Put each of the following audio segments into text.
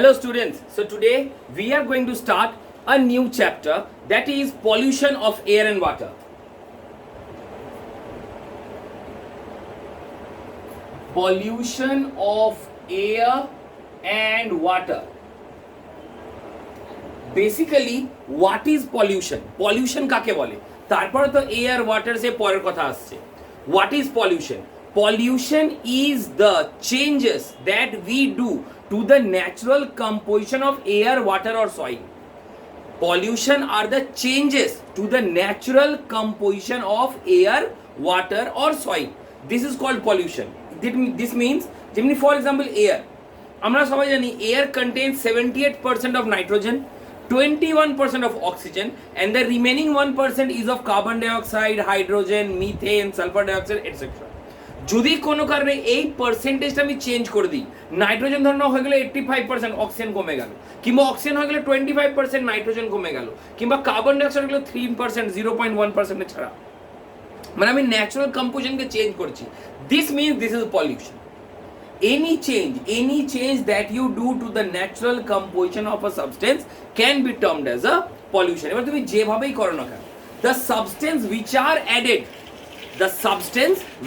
Hello students, so today we are going to start a new chapter, that is pollution of air and water. Pollution of air and water. Basically, what is pollution? Pollution কাকে বলে? তারপরে তো air water সে পরের কথা আসছে. What is pollution? Pollution is the changes that we do to the natural composition of air, water or soil. Pollution are the changes to the natural composition of air, water or soil. This is called pollution. This means, for example, air. আমরা সবাই জানি air contains 78% of nitrogen, 21% of oxygen, and the remaining 1% is of carbon dioxide, hydrogen, methane, sulfur dioxide, etc. যদি কোনো কারণে এই পার্সেন্টেজটা আমি change করে দিই, নাইট্রোজেন ধরনের হয়ে গেলে 85%, অক্সিজেন কমে গেল, কিংবা অক্সিজেন হয়ে গেলে 25%, নাইট্রোজেন কমে গেল, কিংবা কার্বন ডাইঅক্সাইড হয়ে গেলে 3%, 0.1% ছাড়া, মানে আমি ন্যাচারাল কম্পোজিশনকে চেঞ্জ করছি। This means this is pollution. Any change that you do to the natural composition of a substance can be termed as a pollution. এবার তুমি যেভাবেই করো না কেন, the substance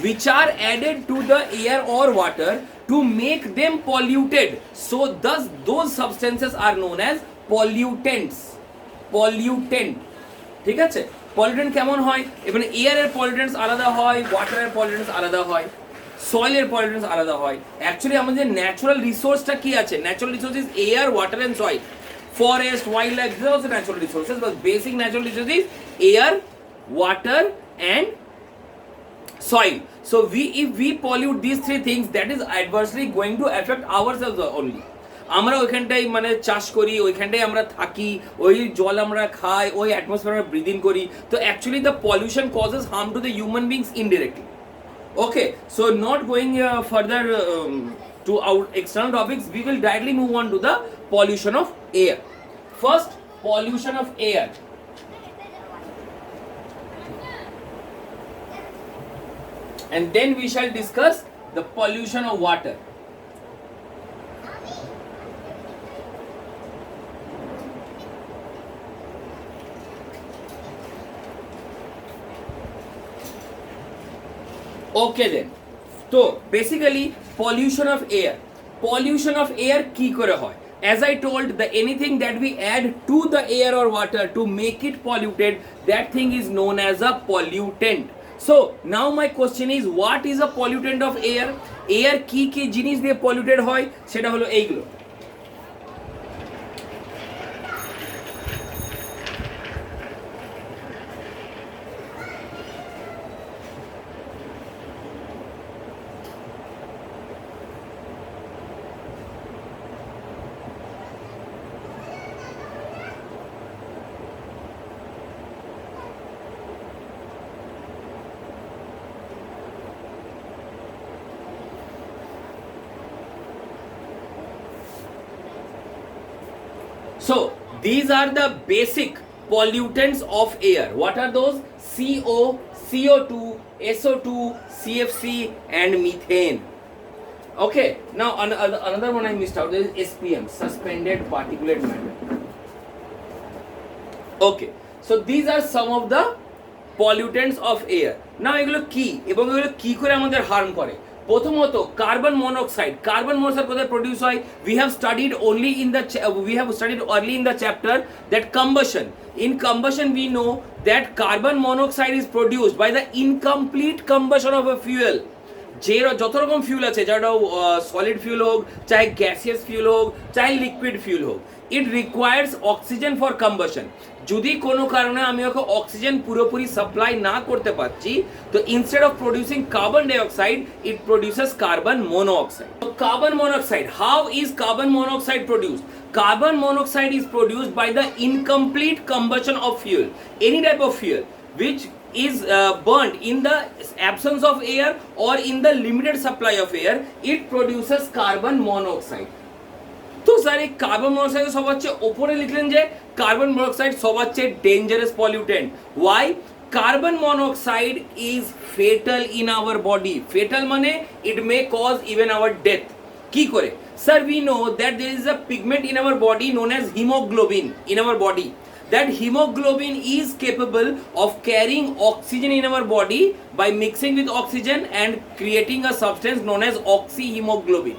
which are added to the air or water to make them polluted, so thus those substances are known as pollutants. ঠিক আছে? Pollutant কেমন হয়? এখানে এয়ারের পলিউটেন্টস আলাদা হয়, ওয়াটারের পলিউটেন্টস আলাদা হয়, সয়েলের পলিউটেন্টস আলাদা হয়। অ্যাকচুয়ালি আমাদের ন্যাচারাল রিসোর্সটা কি আছে? Natural resource is air, water and soil. Forest, wildlife, this also natural resources, but basic natural resource is air, water and soil. So if we pollute these three things, that is adversely going to affect ourselves only. আমরা ওইখানটাই মানে চাষ করি, ওইখানটাই আমরা থাকি, ওই জল আমরা খাই, ওই অ্যাটমসফিয়ার আমরা ব্রিথ ইন করি। তো actually the pollution causes harm to the human beings indirectly. Okay, so not going further to our external topics, we will directly move on to the pollution of air. First, pollution of air. And then we shall discuss the pollution of water. Okay then, so basically pollution of air কি করে হয়? As I told, the anything that we add to the air or water to make it polluted, that thing is known as a pollutant. So now my question is, what is a pollutant of air? Air কি কি জিনিস দিয়ে polluted হয় সেটা হলো এইগুলো। So these are the basic pollutants of air. What are those? CO, CO2, SO2, CFC and methane. Okay, now another one I missed out, is SPM, suspended particulate matter. Okay, so these are some of the pollutants of air. Now এগুলো কি এবং এগুলো কি করে আমাদের harm করে? প্রথমত carbon monoxide কোথায় প্রডিউস হয়? we have studied early in the chapter that in combustion we know that carbon monoxide is produced by the incomplete combustion of a fuel. যে যত রকম ফিউল আছে, যেটা সলিড ফিউল হোক, চাহে গ্যাসিয়াস ফিউল হোক, চাহে লিকুইড ফিউল হোক, it requires oxygen for combustion. যদি কোনো কারণে আমি ওকে অক্সিজেন পুরোপুরি সাপ্লাই না করতে পারছি, তো instead of producing carbon dioxide, it produces carbon monoxide. So carbon monoxide, how is carbon monoxide produced? Carbon monoxide is produced by the incomplete combustion of fuel, any type of fuel which is burned in the absence of air or in the limited supply of air, it produces carbon monoxide. তো sir এই carbon monoxide সবার চেয়ে ওপরে লিখলেন যে carbon monoxide সবার চেয়ে dangerous pollutant. Why? Carbon monoxide is fatal in our body. Fatal মানে it may cause even our death. কি করে? Sir, we know that there is a pigment in our body known as hemoglobin in our body. That hemoglobin is capable of carrying oxygen in our body by mixing with oxygen and creating a substance known as oxyhemoglobin.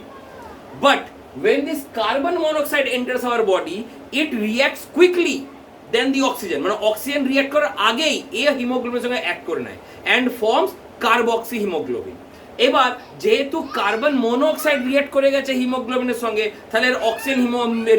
But when this carbon monoxide enters our body, it reacts quickly than the oxygen. মানে oxygen react করার আগেই এই হিমোগ্লোবিনের সঙ্গে act করে নেয় and forms carboxy haemoglobin. এবার যেহেতু carbon monoxide react করে গেছে হিমোগ্লোবিনের সঙ্গে, তাহলে অক্সিজেন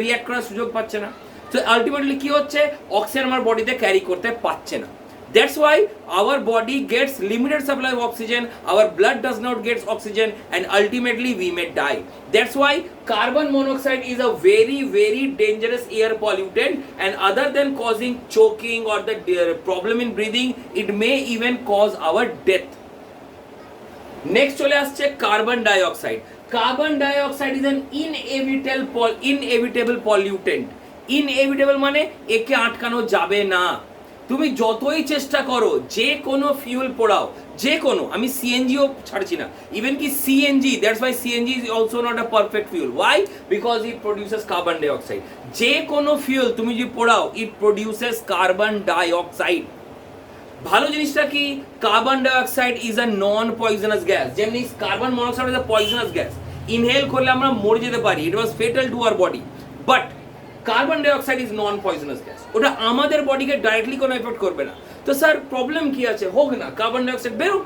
রিঅ্যাক্ট করার সুযোগ পাচ্ছে না। তো আলটিমেটলি কি হচ্ছে, অক্সিজেন আমার বডিতে ক্যারি করতে পারছে না। That's why our body gets limited supply of oxygen, our blood does not get oxygen, and ultimately we may die. That's why carbon monoxide is a very, very dangerous air pollutant, and other than causing choking or the problem in breathing, it may even cause our death. Next চলে আসছে carbon dioxide. Carbon dioxide is an inevitable pollutant. Inevitable মানে একে আটকানো যাবে না। তুমি যতই চেষ্টা করো, যে কোনো ফিউল পোড়াও, যে কোনো, আমি সিএনজিও ছাড়ছি না, ইভেন কি CNG, that's why CNG is also not a perfect fuel. Why? Because it produces carbon dioxide. যে কোনো ফিউল তুমি যদি পোড়াও, ইট প্রডিউসেস কার্বন ডাইঅক্সাইড। ভালো জিনিসটা কি, carbon dioxide is a non poisonous gas, যেমনি carbon monoxide is a poisonous gas. Inhale করলে আমরা মরে যেতে পারি, it was fatal to our body. But carbon dioxide is non poisonous gas, ওটা আমাদের বডিকে ডাইরেক্টলি কোনো এফেক্ট করবে না। তো স্যার প্রবলেম কি আছে, হোক না কার্বন ডাইঅক্সাইড বেরোক,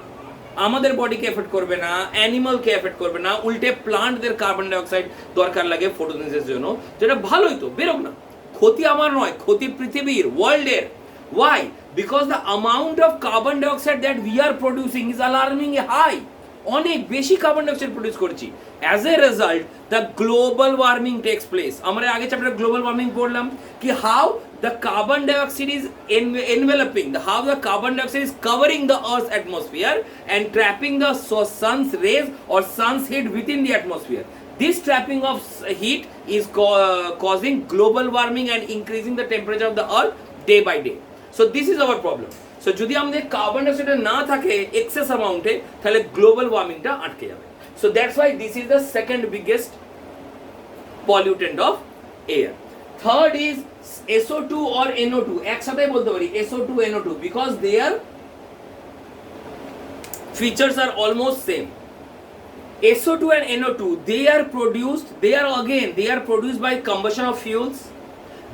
আমাদের বডিকে এফেক্ট করবে না, অ্যানিমালকে এফেক্ট করবে না, উল্টে প্লান্টদের কার্বন ডাইঅক্সাইড দরকার লাগে ফটোসিনথেসিসের জন্য, যেটা ভালোই তো, বেরোক না। ক্ষতি আমার নয়, ক্ষতি পৃথিবীর, ওয়ার্ল্ডের। Why? Because the amount of carbon dioxide that we are producing is alarming high. অনেক বেশি কার্বন ডাইঅক্সাইড প্রডিউস করছি। As a result the global warming takes place. আমরা আগে চ্যাপ্টারে গ্লোবাল ওয়ার্মিং পড়লাম কি how the carbon dioxide is enveloping, how the carbon dioxide is covering the earth's atmosphere and trapping the sun's rays or sun's heat within the atmosphere. This trapping of heat is causing global warming and increasing the temperature of the earth day by day. So this is our problem. So যদি আমাদের carbon dioxide না থাকে access অ্যামাউন্টে, তাহলে global ওয়ার্মিংটা আটকে যাবে। So that's why this is the second biggest pollutant of air. Third is SO2 or NO2, একসাথে বলতে পারি SO2 NO2 because their features are almost same. SO2 and NO2 they are produced by combustion of fuels,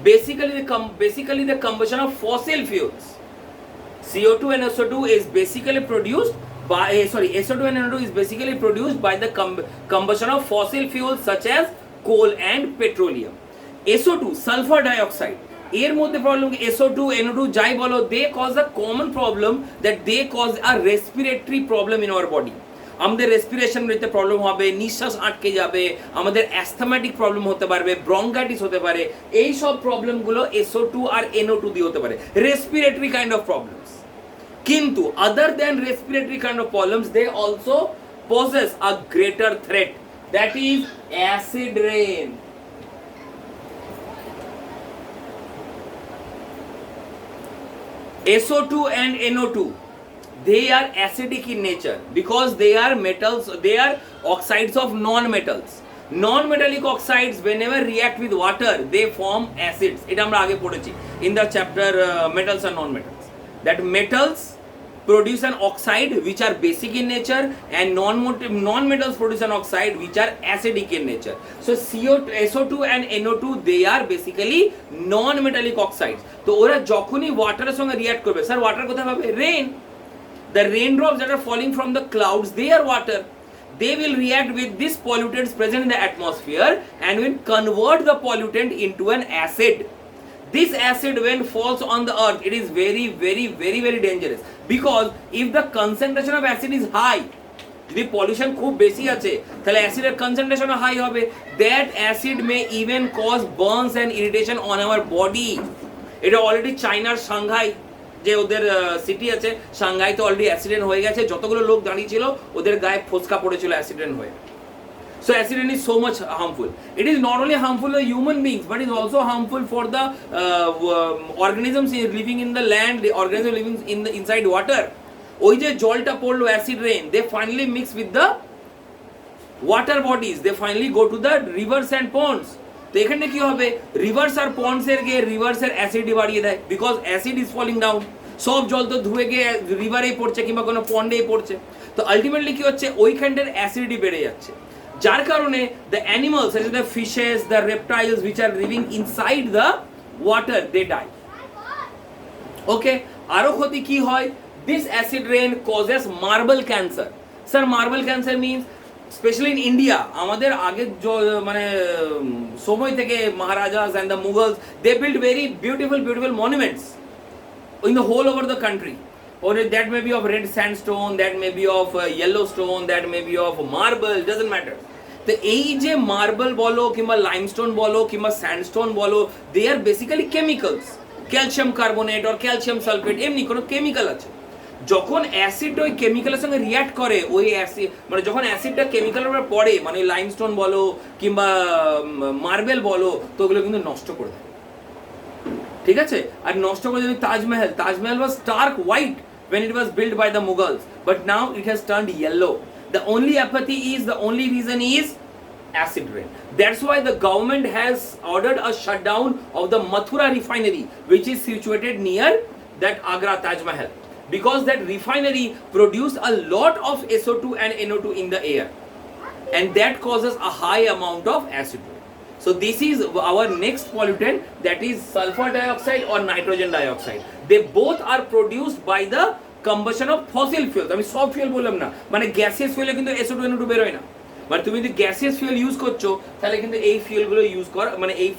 basically the combustion of fossil fuels. CO2 and SO2 is basically produced by SO2 and NO2 is basically produced by the combustion of fossil fuels such as coal and petroleum. SO2 sulfur dioxide, এর মধ্যে problem SO2 NO2 যাই বলো, they cause a common problem that they cause a respiratory problem in our body. আমাদের respiration নিতে problem হবে, নিঃশ্বাস আটকে যাবে, আমাদের অ্যাস্থমেটিক প্রবলেম হতে পারবে, ব্রঙ্কাইটিস হতে পারে। এই সব প্রবলেমগুলো SO2 আর NO2 দিয়ে হতে পারে, রেসপিরেটরি কাইন্ড অফ প্রবলেমস। কিন্তু other than respiratory kind of problems they also poses a greater threat, that is acid rain. SO2 and NO2 they are acidic in nature because they are metals, they are oxides of non-metals. Non-metallic oxides whenever react with water they form acids. এটা আমরা আগে পড়েছি in the chapter metals and non-metals, that metals produce an oxide which are basic in nature and non-metals produce an oxide which are acidic in nature. So SO2 and NO2 they are basically non-metallic oxides. তো ওরা যখনই ওয়াটারের সঙ্গে react করবে, sir water কোথায় পাবে? Rain. The raindrops that are falling from the clouds they are water. They will react with these pollutants present in the atmosphere and will convert the pollutant into an acid. This acid when falls on the earth it is very very very very dangerous because if the concentration of acid is high, যদি pollution খুব বেশি আছে তাহলে অ্যাসিডের কনসেন্ট্রেশনও high হবে, that acid may even cause burns and irritation on our body. এটা already চায়নার সাংহাই যে ওদের সিটি আছে, সাংহাইতে অলরেডি অ্যাক্সিডেন্ট হয়ে গেছে, যতগুলো লোক দাঁড়িয়ে ছিল ওদের গায়ে ফোসকা পড়েছিল অ্যাক্সিডেন্ট হয়ে। So accident is so much harmful. It is not only harmful to human beings, but it is also harmful for the organisms living in the land, the organisms living in the inside water. ওই যে জলটা পড়লো acid rain, they finally mix with the water bodies they finally go to the rivers and ponds. তো এখানে কি হবে, rivers are ponds এর গিয়ে রিভার্সের অ্যাসিডি বাড়িয়ে দেয়, because acid is falling down, সব জল তো ধুয়ে গিয়ে রিভারেই পড়ছে কিংবা কোনো পন্ডেই পড়ছে। তো আলটিমেটলি কি হচ্ছে, ওইখানটার অ্যাসিডিটি বেড়ে যাচ্ছে, যার কারণে the animals such as the fishes, the reptiles which are living inside the water they die. ওকে, আরো ক্ষতি কি হয়, this acid rain causes marble cancer. Sir marble cancer means specially in India, আমাদের আগের মানে সময় থেকে maharajas and the Mughals they build very beautiful monuments in the whole over the country, or that may be of red sandstone, that may be of yellow stone, that may be of marble, doesn't matter. তো এই যে marble বলো কিংবা limestone বলো কিংবা sandstone বলো, দে আর basically chemicals, calcium carbonate আর calcium sulphate, এমনি কোনো কেমিক্যাল আছে। যখন অ্যাসিড ওই কেমিক্যালের সঙ্গে রিয়াক্ট করে, ওই অ্যাসিড মানে যখন অ্যাসিডটা কেমিক্যালের উপর পড়ে, মানে লাইমস্টোন বলো কিংবা মার্বেল বলো, তো ওগুলো কিন্তু নষ্ট করে দেয়, ঠিক আছে। আর নষ্ট করে যদি Taj Mahal was stark white when it was built by the Mughals, but now it has turned yellow. The only reason is acid rain. That's why the government has ordered a shutdown of the Mathura refinery, which is situated near that Agra Taj Mahal, because that refinery produced a lot of SO2 and NO2 in the air, and that causes a high amount of acid rain. So this is our next pollutant, that is sulfur dioxide or nitrogen dioxide. They both are produced by the combustion of fossil fuels. আমি সব fuel বললাম না, মানে gaseous ফুয়েলে কিন্তু SO2 NO2 বের হয় না, মানে তুমি যদি গ্যাসিয়াস ফুয়েল ইউজ করছো তাহলে কিন্তু এই ফুয়েলগুলো ইউজ করা মানে এই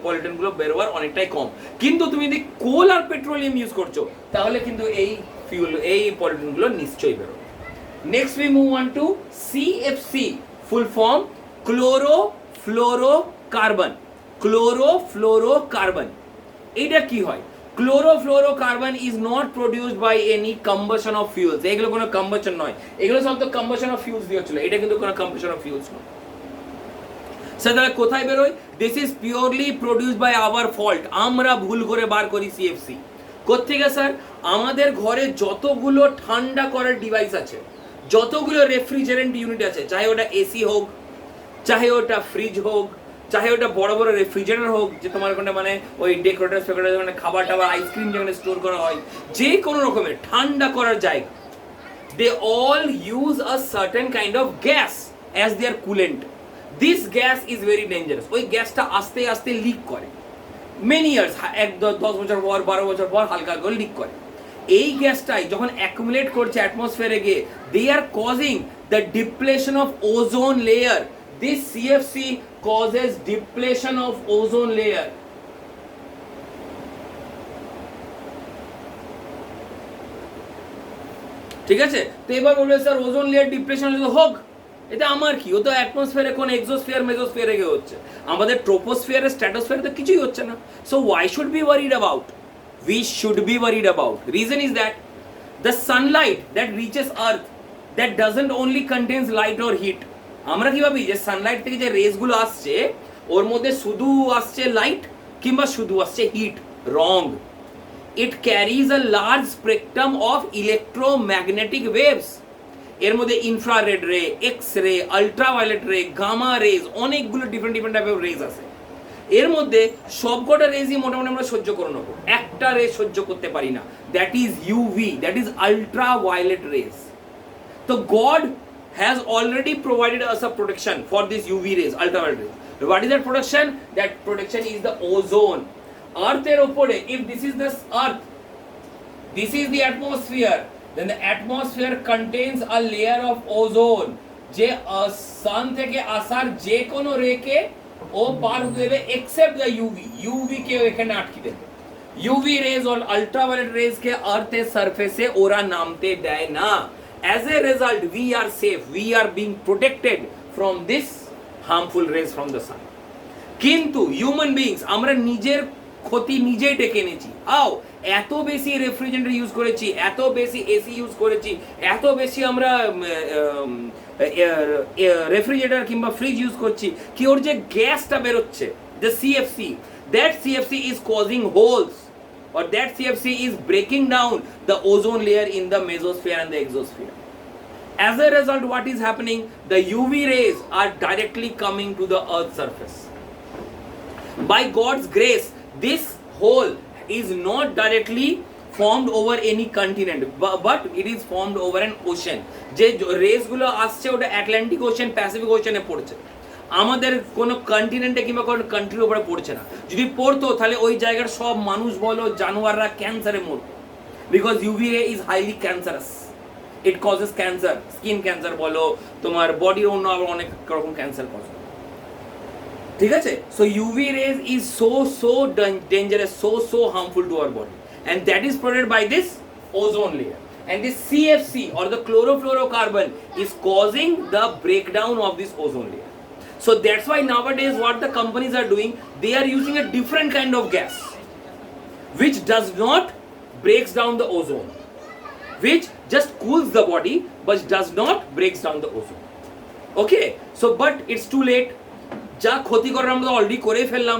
পলিউটেন্টগুলো বের হওয়ার অনেকটাই কম। কিন্তু তুমি যদি কোল আর পেট্রোলিয়াম ইউজ করছো তাহলে কিন্তু এই পলিউটেন্টগুলো নিশ্চয়ই বের হবে। Next we move on to CFC, full form chlorofluorocarbon. Chlorofluorocarbon এইটা কি হয়, chlorofluorocarbon is not produced by any combustion of fuels. এগুলো কোনো কম্বাশন নয়, এগুলো সব তো কম্বাশন অফ ফিউলস দিয়ে হচ্ছিল, এটা কিন্তু কোনো কম্বাশন অফ ফিউলস নয়। স্যার তাহলে কোথায় বেরোয়, this is purely produced by our fault, আমরা ভুল করে বার করি CFC। কোত্থেকে স্যার, আমাদের ঘরে যতগুলো ঠান্ডা করার ডিভাইস আছে, যতগুলো রেফ্রিজারেন্ট ইউনিট আছে, চাহে ওটা এসি হোক, চাহে ওটা ফ্রিজ হোক, চাহে ওটা বড় বড় রেফ্রিজারেটর হোক, যে তোমার ওখানে মানে ওই ডেকোরেটর ফেকোরেটর মানে খাবার টাবার আইসক্রিম যেখানে স্টোর করা হয়, যে কোনো রকমের ঠান্ডা করার জায়গা, they all use a certain kind of gas as their coolant. This gas is very dangerous. ওই গ্যাসটা আস্তে আস্তে লিক করে, মেনি ইয়ার্স, 10 বছর পর 12 বছর পর হালকা করে লিক করে। এই গ্যাসটাই যখন অ্যাকুমুলেট করছে অ্যাটমসফিয়ারে গিয়ে, they are causing the depletion of ozone layer. This CFC causes depletion of ozone layer. ঠিক আছে, তো এবার বলবে স্যার ওজোন লেয়ার ডিপ্রেশন যদি হোক, এটা আমার কি, ও তো অ্যাটমসফিয়ারে কোন এক্সোস্ফিয়ার মেজোস্ফিয়ারে গিয়ে হচ্ছে, আমাদের ট্রোপোস্ফিয়ারে স্ট্র্যাটোস্ফিয়ারে তো কিছুই হচ্ছে না। So why should be worried about, we should be worried about. Reason is that the sunlight that reaches earth, that doesn't only contains light or heat. আমরা কি ভাবি যে সানলাইট থেকে যে রেজ গুলো আসছে ওর মধ্যে শুধু আসছে লাইট কিংবা শুধু আসছে হিট, রং। It carries a large spectrum of electromagnetic waves. এর মধ্যে ইনফ্রারেড রে, এক্স রে, আল্ট্রাভায়োলেট রে, গামা রেজ, অনেকগুলো ডিফারেন্ট টাইপ অফ রেজ আছে। এর মধ্যে সবকটা রেজই মোটামুটি আমরা সহ্য করে নেবো, একটা রে সহ্য করতে পারি না, that is UV, that is ultraviolet rays. তো God has already provided us a protection for this UV rays, ultraviolet rays. What is that protection? That protection is the ozone. Earth er opore, if this is the earth, this is the atmosphere, then the atmosphere contains a layer of ozone. যে sun থেকে আসার যে কোনো রে কে ও পার হতে দেবে except the UV কে এখানে আটকে দেবে। UV rays or ultraviolet rays K earth এর সারফেসে ওরা নামতে দেয় না। As a result, we are safe, we are being protected from this harmful rays from the sun. কিন্তু human beings আমরা নিজের ক্ষতি নিজেই ডেকে এনেছি। হাও, এত বেশি রেফ্রিজারেটর ইউজ করেছি, এত বেশি এসি ইউজ করেছি, এত বেশি আমরা রেফ্রিজারেটর কিংবা ফ্রিজ ইউজ করছি কি ওর যে গ্যাসটা বেরোচ্ছে, the CFC, that CFC is causing holes, or that CFC is breaking down the ozone layer in the mesosphere and the exosphere. As a result, what is happening? The UV rays are directly coming to the earth's surface. By God's grace, this hole is not directly formed over any continent, but it is formed over an ocean. যে রেসগুলো আসছে ওটা Atlantic ocean, Pacific Oshane পড়ছে, আমাদের কোনো কন্টিনেন্টে কিংবা কোনো কান্ট্রির উপরে পড়ছে না। যদি পড়তো তাহলে ওই জায়গার সব মানুষ বলো জানোয়াররা ক্যান্সারে মরতো, বিকজ ইউভি রে is highly cancerous, it causes cancer, skin cancer বলো, তোমার বডির অন্য আবার অনেক রকম ক্যান্সার কজ। ঠিক আছে, so UV rays is so dangerous, so harmful to our body, and that is produced by this ozone layer, and this CFC or the chlorofluorocarbon is causing the breakdown of this ozone layer. So that's why nowadays what the companies are doing, they are using a different kind of gas which does not breaks down the ozone, which just cools the body but does not breaks down the ozone. Okay, so but it's too late, যা ক্ষতি করার আমরা already করে ফেললাম।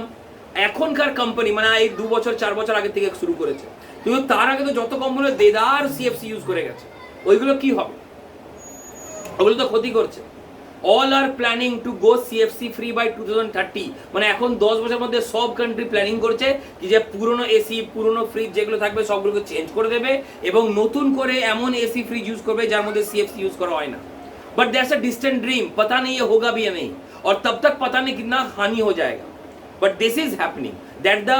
এখনকার company মানে এই 2 বছর 4 বছর আগে থেকে শুরু করেছে, কিন্তু তার আগে তো যত কোম্পানি দেদার সিএফসি ইউজ করে গেছে, ওইগুলো কি হবে? ওগুলো তো ক্ষতি করছে। All are planning to go CFC free by 2030, মানে এখন 10 বছরের মধ্যে সব কান্ট্রি প্ল্যানিং করছে কি যে পুরনো এসি, পুরনো ফ্রিজ যেগুলো থাকবে সবগুলোকে চেঞ্জ করে দেবে এবং নতুন করে এমন এসি ফ্রিজ ইউজ করবে যার মধ্যে সিএফসি ইউজ করা হয় না। But that's a distant dream, पता नहीं ये होगा भी या नहीं, और तब तक पता नहीं कितना हानि हो जाएगा। But this is happening, that the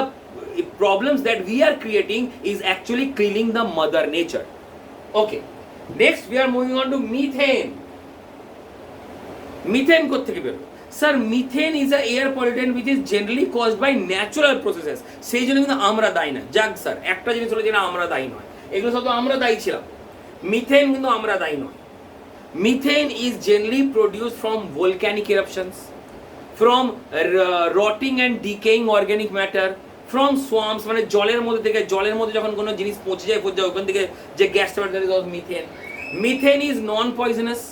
problems that we are creating is actually killing the mother nature. Okay, next we are moving on to methane. Methane কোথা থেকে বের? Sir, methane is a air pollutant which is generally caused by natural processes. সেই জন্য কিন্তু আমরা দায়ী না। যাক স্যার, একটা জিনিস হলো যেটা আমরা দায়ী নয়, এগুলো সব তো আমরা দায়ী ছিলাম। মিথেন কিন্তু আমরা দায়ী নয়। Methane is generally produced from volcanic eruptions, from rotting and decaying organic matter, from swamps, মানে জলের মধ্যে যখন কোনো জিনিস পচে যায় ওখান থেকে যে গ্যাসটা বের হয়, methane. Methane is non-poisonous,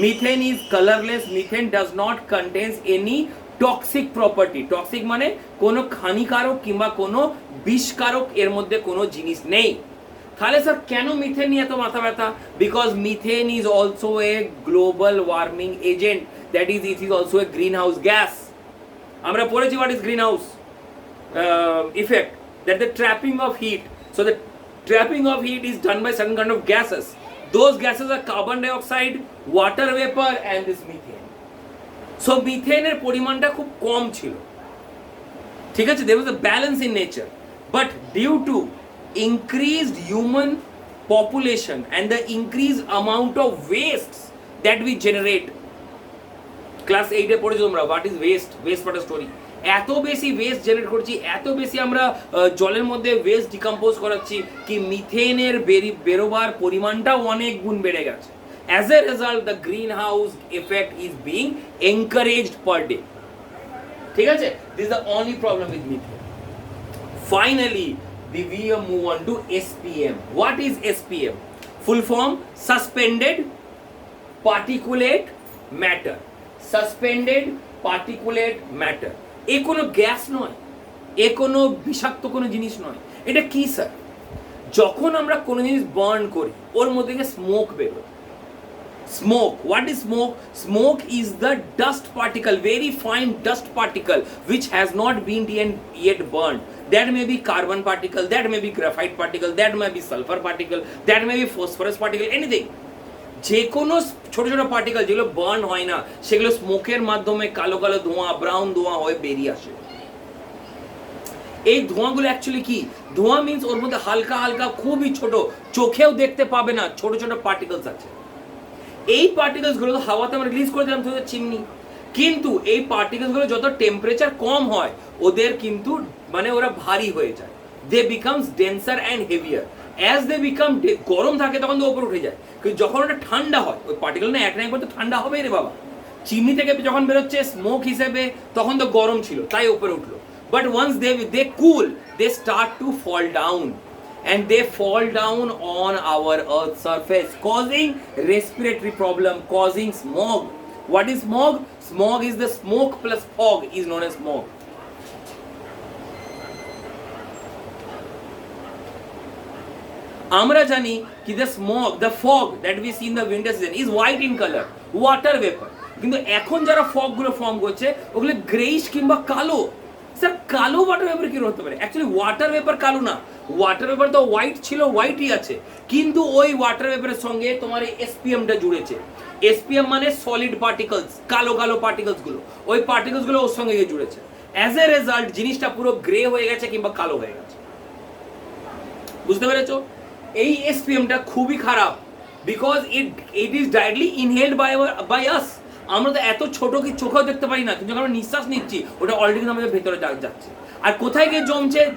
methane is colorless, methane does not contains any toxic property. Toxic মানে কোনো হানিকারক কিংবা কোনো বিষকারক এর মধ্যে কোনো জিনিস নেই। তাহলে স্যার কেন মিথেন নিয়ে এত মাথা ব্যথা? Because methane is also a global warming agent, that is it is also a green house gas. আমরা পড়েছি what is green house effect, that the trapping of heat. So the trapping of heat is done by certain kind of gases. Those gases are carbon dioxide, water vapour and this methane. So মিথেনের পরিমাণটা খুব কম ছিল, ঠিক আছে, there was a balance in nature, but due to increased human population and the increased amount of wastes that we generate. Class 8 এ পড়েছো তোমরা, what is waste, waste what a story। এত বেশি ওয়েস্ট জেনারেট করছি, এত বেশি আমরা জলের মধ্যে ওয়েস্ট ডিকম্পোজ করাচ্ছি কি মিথেনের বেরোবার পরিমাণটাও অনেক গুণ বেড়ে গেছে। As a result the green house effect is being encouraged per day. ঠিক আছে, this is the only problem with methane. Finally we move on to SPM. What is SPM? Full form suspended particulate matter. Suspended particulate matter. এ কোনো gas নয়, এ কোনো বিষাক্ত কোনো জিনিস নয়। এটা কি স্যার? যখন আমরা কোনো জিনিস বার্ন করি ওর মধ্যে থেকে স্মোক বেরোয়। Smoke. What is smoke? Smoke is the dust particle, very fine dust particle which has not been yet burned. That may be carbon particle, that may be graphite particle, that may be sulfur particle, that may be phosphorus particle, anything. যে কোনো ছোট ছোট particle যেগুলো burn হয় না সেগুলো স্মোকের মাধ্যমে কালো কালো ধোঁয়া, ব্রাউন ধোঁয়া হয়ে বেরিয়ে আসে। এই ধোঁয়াগুলো অ্যাকচুয়ালি কি? ধোঁয়া মিন্স ওর মধ্যে হালকা হালকা খুবই ছোট, চোখেও দেখতে পাবে না, ছোট ছোট পার্টিকেলস আছে। এই পার্টিকেলসগুলো হাওয়াতে আমরা রিলিজ করে দিলাম থ্রু দ্য চিমনি, কিন্তু এই পার্টিকেলসগুলো যত টেম্পারেচার কম হয় ওদের কিন্তু মানে ওরা ভারী হয়ে যায়, they becomes denser and heavier. As they become, গরম থাকে তখন তো ওপরে উঠে যায়, কিন্তু যখন ওটা ঠান্ডা হয় ওই পার্টিকেল না এক না একবার তো ঠান্ডা হবে রে বাবা। চিমনি থেকে যখন বেরোচ্ছে স্মোক হিসেবে তখন তো গরম ছিল তাই উপরে উঠলো, but once they cool they start to fall down and they fall down on our earth's surface causing respiratory problem, causing smog. What is smog? Smog is the smoke plus fog is known as smog. আমরা জানি কি the smog, the fog that we see in the winter season is white in colour, water vapour. কিন্তু এখন যারা fog গুলো form করছে ওগুলো greyish কিংবা কালো। স্যার কালো ওয়াটার ভেপার কি হতে পারে? অ্যাকচুয়ালি ওয়াটার ভেপার কালো না, ওয়াটার ভেপার তো হোয়াইট ছিল, হোয়াইটই আছে, কিন্তু ওই ওয়াটার ভেপারের সঙ্গে তোমার এই এসপিএমটা জুড়েছে। এসপিএম মানে সলিড পার্টিকলস, কালো কালো পার্টিকলস গুলো, ওই পার্টিকলস গুলো ওর সঙ্গে গিয়ে জুড়েছে। অ্যাজ এ রেজাল্ট জিনিসটা পুরো গ্রে হয়ে গেছে কিংবা কালো হয়ে গেছে। বুঝতে পেরেছো? এই এসপিএমটা খুবই খারাপ, because it is directly inhaled by us. আমরা তো এত ছোট কি চোখেও দেখতে পারি না, কিন্তু যখন আমরা নিঃশ্বাস নিচ্ছি ওটা অলরেডি আমাদের ভেতরে যাচ্ছে। আর কোথায় গিয়ে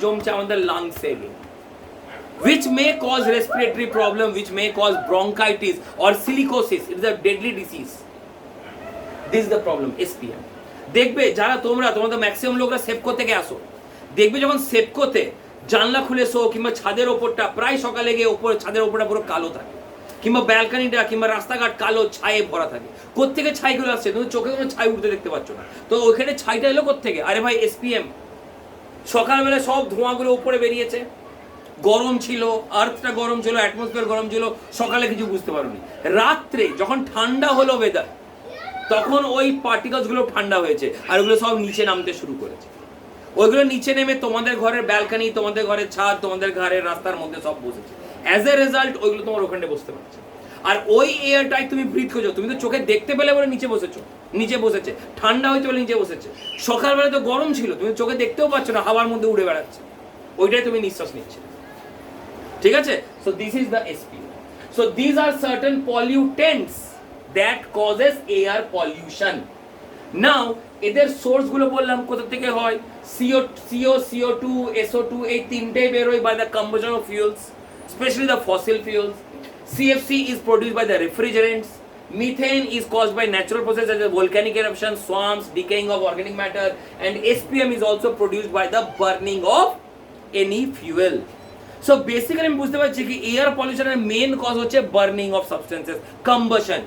জমছে আমাদের লাংসে গিয়ে, which may cause respiratory problem, which may cause bronchitis or silicosis. It is a deadly disease. This is the problem, SPM. দেখবে যারা তোমাদের ম্যাক্সিমাম লোকরা সেপকো থেকে আসো, দেখবে যখন সেপকোতে জানলা খুলে শো কিংবা ছাদের ওপরটা প্রায় সকালে গিয়ে ছাদের ওপরটা পুরো কালো থাকে, কিংবা ব্যালকনিটা কিংবা রাস্তাঘাট কালো ছায়ে ভরা থাকে। কোত্থেকে ছাইগুলো আসছে? তুমি চোখে কোনো ছাই উঠতে দেখতে পাচ্ছ না, তো ওখানে ছাইটা এলো কোত্থেকে? আরে ভাই এসপিএম। সকালবেলা সব ধোঁয়াগুলো উপরে বেরিয়েছে, গরম ছিল, আর্থটা গরম ছিল, অ্যাটমসফিয়ার গরম ছিল, সকালে কিছু বুঝতে পারোনি। রাত্রে যখন ঠান্ডা হলো ওয়েদার, তখন ওই পার্টিকলসগুলো ঠান্ডা হয়েছে আর ওগুলো সব নিচে নামতে শুরু করেছে। ওইগুলো নিচে নেমে তোমাদের ঘরের ব্যালকনি, তোমাদের ঘরের ছাদ, তোমাদের ঘরের রাস্তার মধ্যে সব বসেছে। অ্যাজ এ রেজাল্ট ওইগুলো তোমার ওখানে বসতে পারছে। আর ওই এয়ারটাই তুমি ব্রিথ করছো, তুমি তো চোখে দেখতে পেলে বলে নিচে বসেছে, ঠান্ডা হইতে বলে নিচে বসেছে। সকালবেলা তো গরম ছিল, তুমি চোখে দেখতেও পাচ্ছ না, হাওয়ার মধ্যে উড়ে বেড়াচ্ছে, ওইটাই তুমি নিঃশ্বাস নিচ্ছে। ঠিক আছে? So this is the SPM. So this are certain pollutants that causes air pollution. Now এদের সোর্স গুলো বললাম কোথা থেকে হয়। CO2, SO2 এই তিনটেই বেরোয় by the combustion of fuels, specially the fossil fuels. CFC is produced by the refrigerants. Methane is caused by natural processes such as volcanic eruption, swamps, decaying of organic matter, and SPM is also produced by the burning of any fuel. So basically আমি বুঝতে পারছি কি air পলিউশনের main cause হচ্ছে burning of substances, combustion.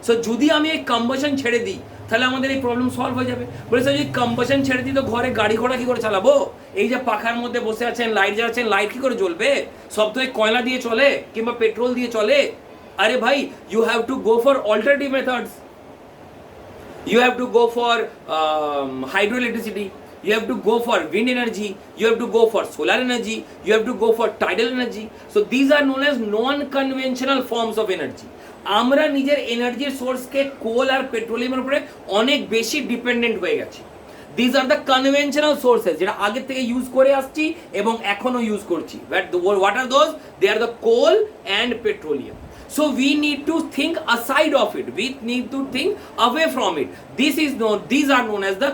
So যদি আমি এই combustion ছেড়ে দিই তাহলে আমাদের এই প্রবলেম সলভ হয়ে যাবে। বলেছে যদি কম্বাসন ছেড়ে দিই তো ঘরে গাড়ি ঘোড়া কি করে চালাবো? এই যে পাখার মধ্যে বসে আছেন, লাইট জ্বালাচ্ছেন, লাইট কি করে জ্বলবে? সব তো এই কয়লা দিয়ে চলে কিংবা পেট্রোল দিয়ে চলে। আরে ভাই, you have to go for alternative methods. You have to go for hydroelectricity, you have to go for wind energy, you have to go for solar energy, you have to go for tidal energy. So these are known as non-conventional forms of energy. আমরা নিজের এনার্জির সোর্সকে কোল আর পেট্রোলিয়ামের উপরে অনেক বেশি dependent হয়ে গেছি। These are the conventional sources যেটা আগে থেকে ইউজ করে আসছি এবং এখনো ইউজ করছি। What are those? They are the coal and petroleum. So we need to think aside of it. We need to think away from it. These are known as the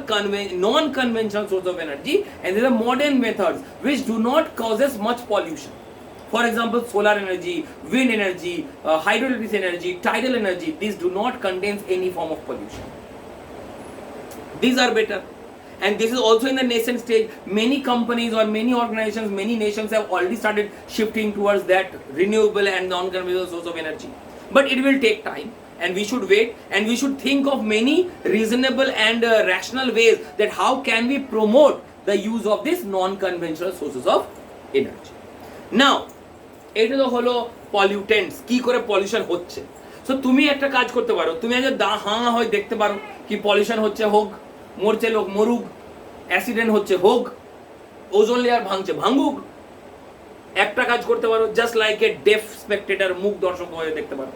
non-conventional source of energy, and these are modern methods which do not causes much pollution. For example, solar energy, wind energy, hydroelectric energy, tidal energy. These do not contain any form of pollution. These are better. And this is also in the nascent stage. Many companies or many organizations, many nations have already started shifting towards that renewable and non-conventional source of energy. But it will take time, and we should wait, and we should think of many reasonable and rational ways that how can we promote the use of these non-conventional sources of energy. Now, এটা তো হলো pollutants, কি করে pollution হচ্ছে। So তুমি একটা কাজ করতে পারো, তুমি আজ হাঁ হয় দেখতে পারো কি পলিউশন হচ্ছে, হোক, মরছে লোক মরুক, অ্যাক্সিডেন্ট হচ্ছে হোক, ওজোন লেয়ার ভাঙছে ভাঙুক। একটা কাজ করতে পারো, just like a deaf spectator, মুখ দর্শক হয়ে দেখতে পারো।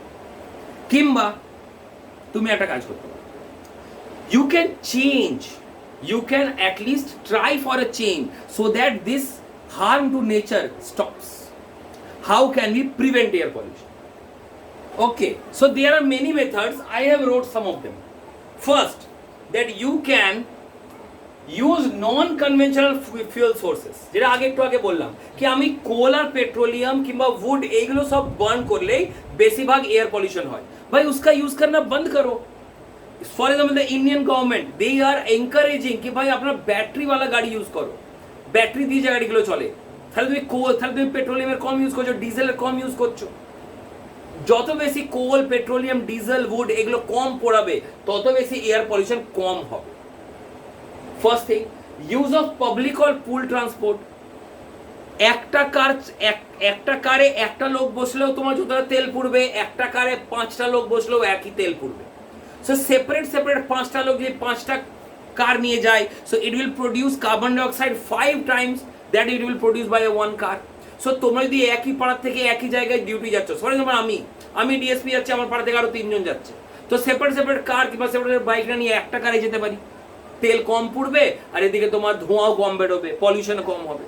কিংবা তুমি একটা কাজ করতে পারো, you can change, you can at least try for a change so that this harm to nature stops. How can we prevent air pollution? Okay, so there are many methods. I have wrote some of them. First, that you can use non-conventional fuel sources. যেটা একটু আগে বললাম কি আমি কোল আর petroleum কিংবা would এইগুলো সব burn করলেই বেশিরভাগ এয়ার পলিউশন হয়। ভাই उसका यूज करना बंद करो। For example the Indian government they are encouraging कि भाई अपना बैटरी वाला गाड़ी यूज करो, ব্যাটারি দিয়ে যে গাড়িগুলো চলে। তাহলে তুমি পেট্রোলিয়ামের কম ইউজ করছো, ডিজেলের কম ইউজ করছো। যত বেশি কোল, পেট্রোলিয়াম, ডিজেল, উড এগুলো কম পোড়াবে তত বেশি এয়ার পলিউশন কম হবে। First thing, use of public or pool transport. একটা কারে একটা লোক বসলেও তোমার যতটা তেল পুড়বে, একটা কারে 5টা লোক বসলেও একই তেল পুড়বে। সো সেপারেট 5টা লোক যদি 5টা কার নিয়ে যায়, so it will produce carbon dioxide 5 times that it will produce by a one car. So তোমরা যদি একই পাড়ার থেকে একই জায়গায় ডিউটি যাচ্ছ, ফর এক্সাম্পল আমি ডিএসপি যাচ্ছি, আমার পাড়া থেকে আরো 3জন যাচ্ছে, তো সেপারেট কার কিংবা সেপারেট বাইক না নিয়ে একটা কারে যেতে পারি, তেল কম পুড়বে আর এদিকে তোমার ধোঁয়াও কম বেরোবে, পলিউশনও কম হবে।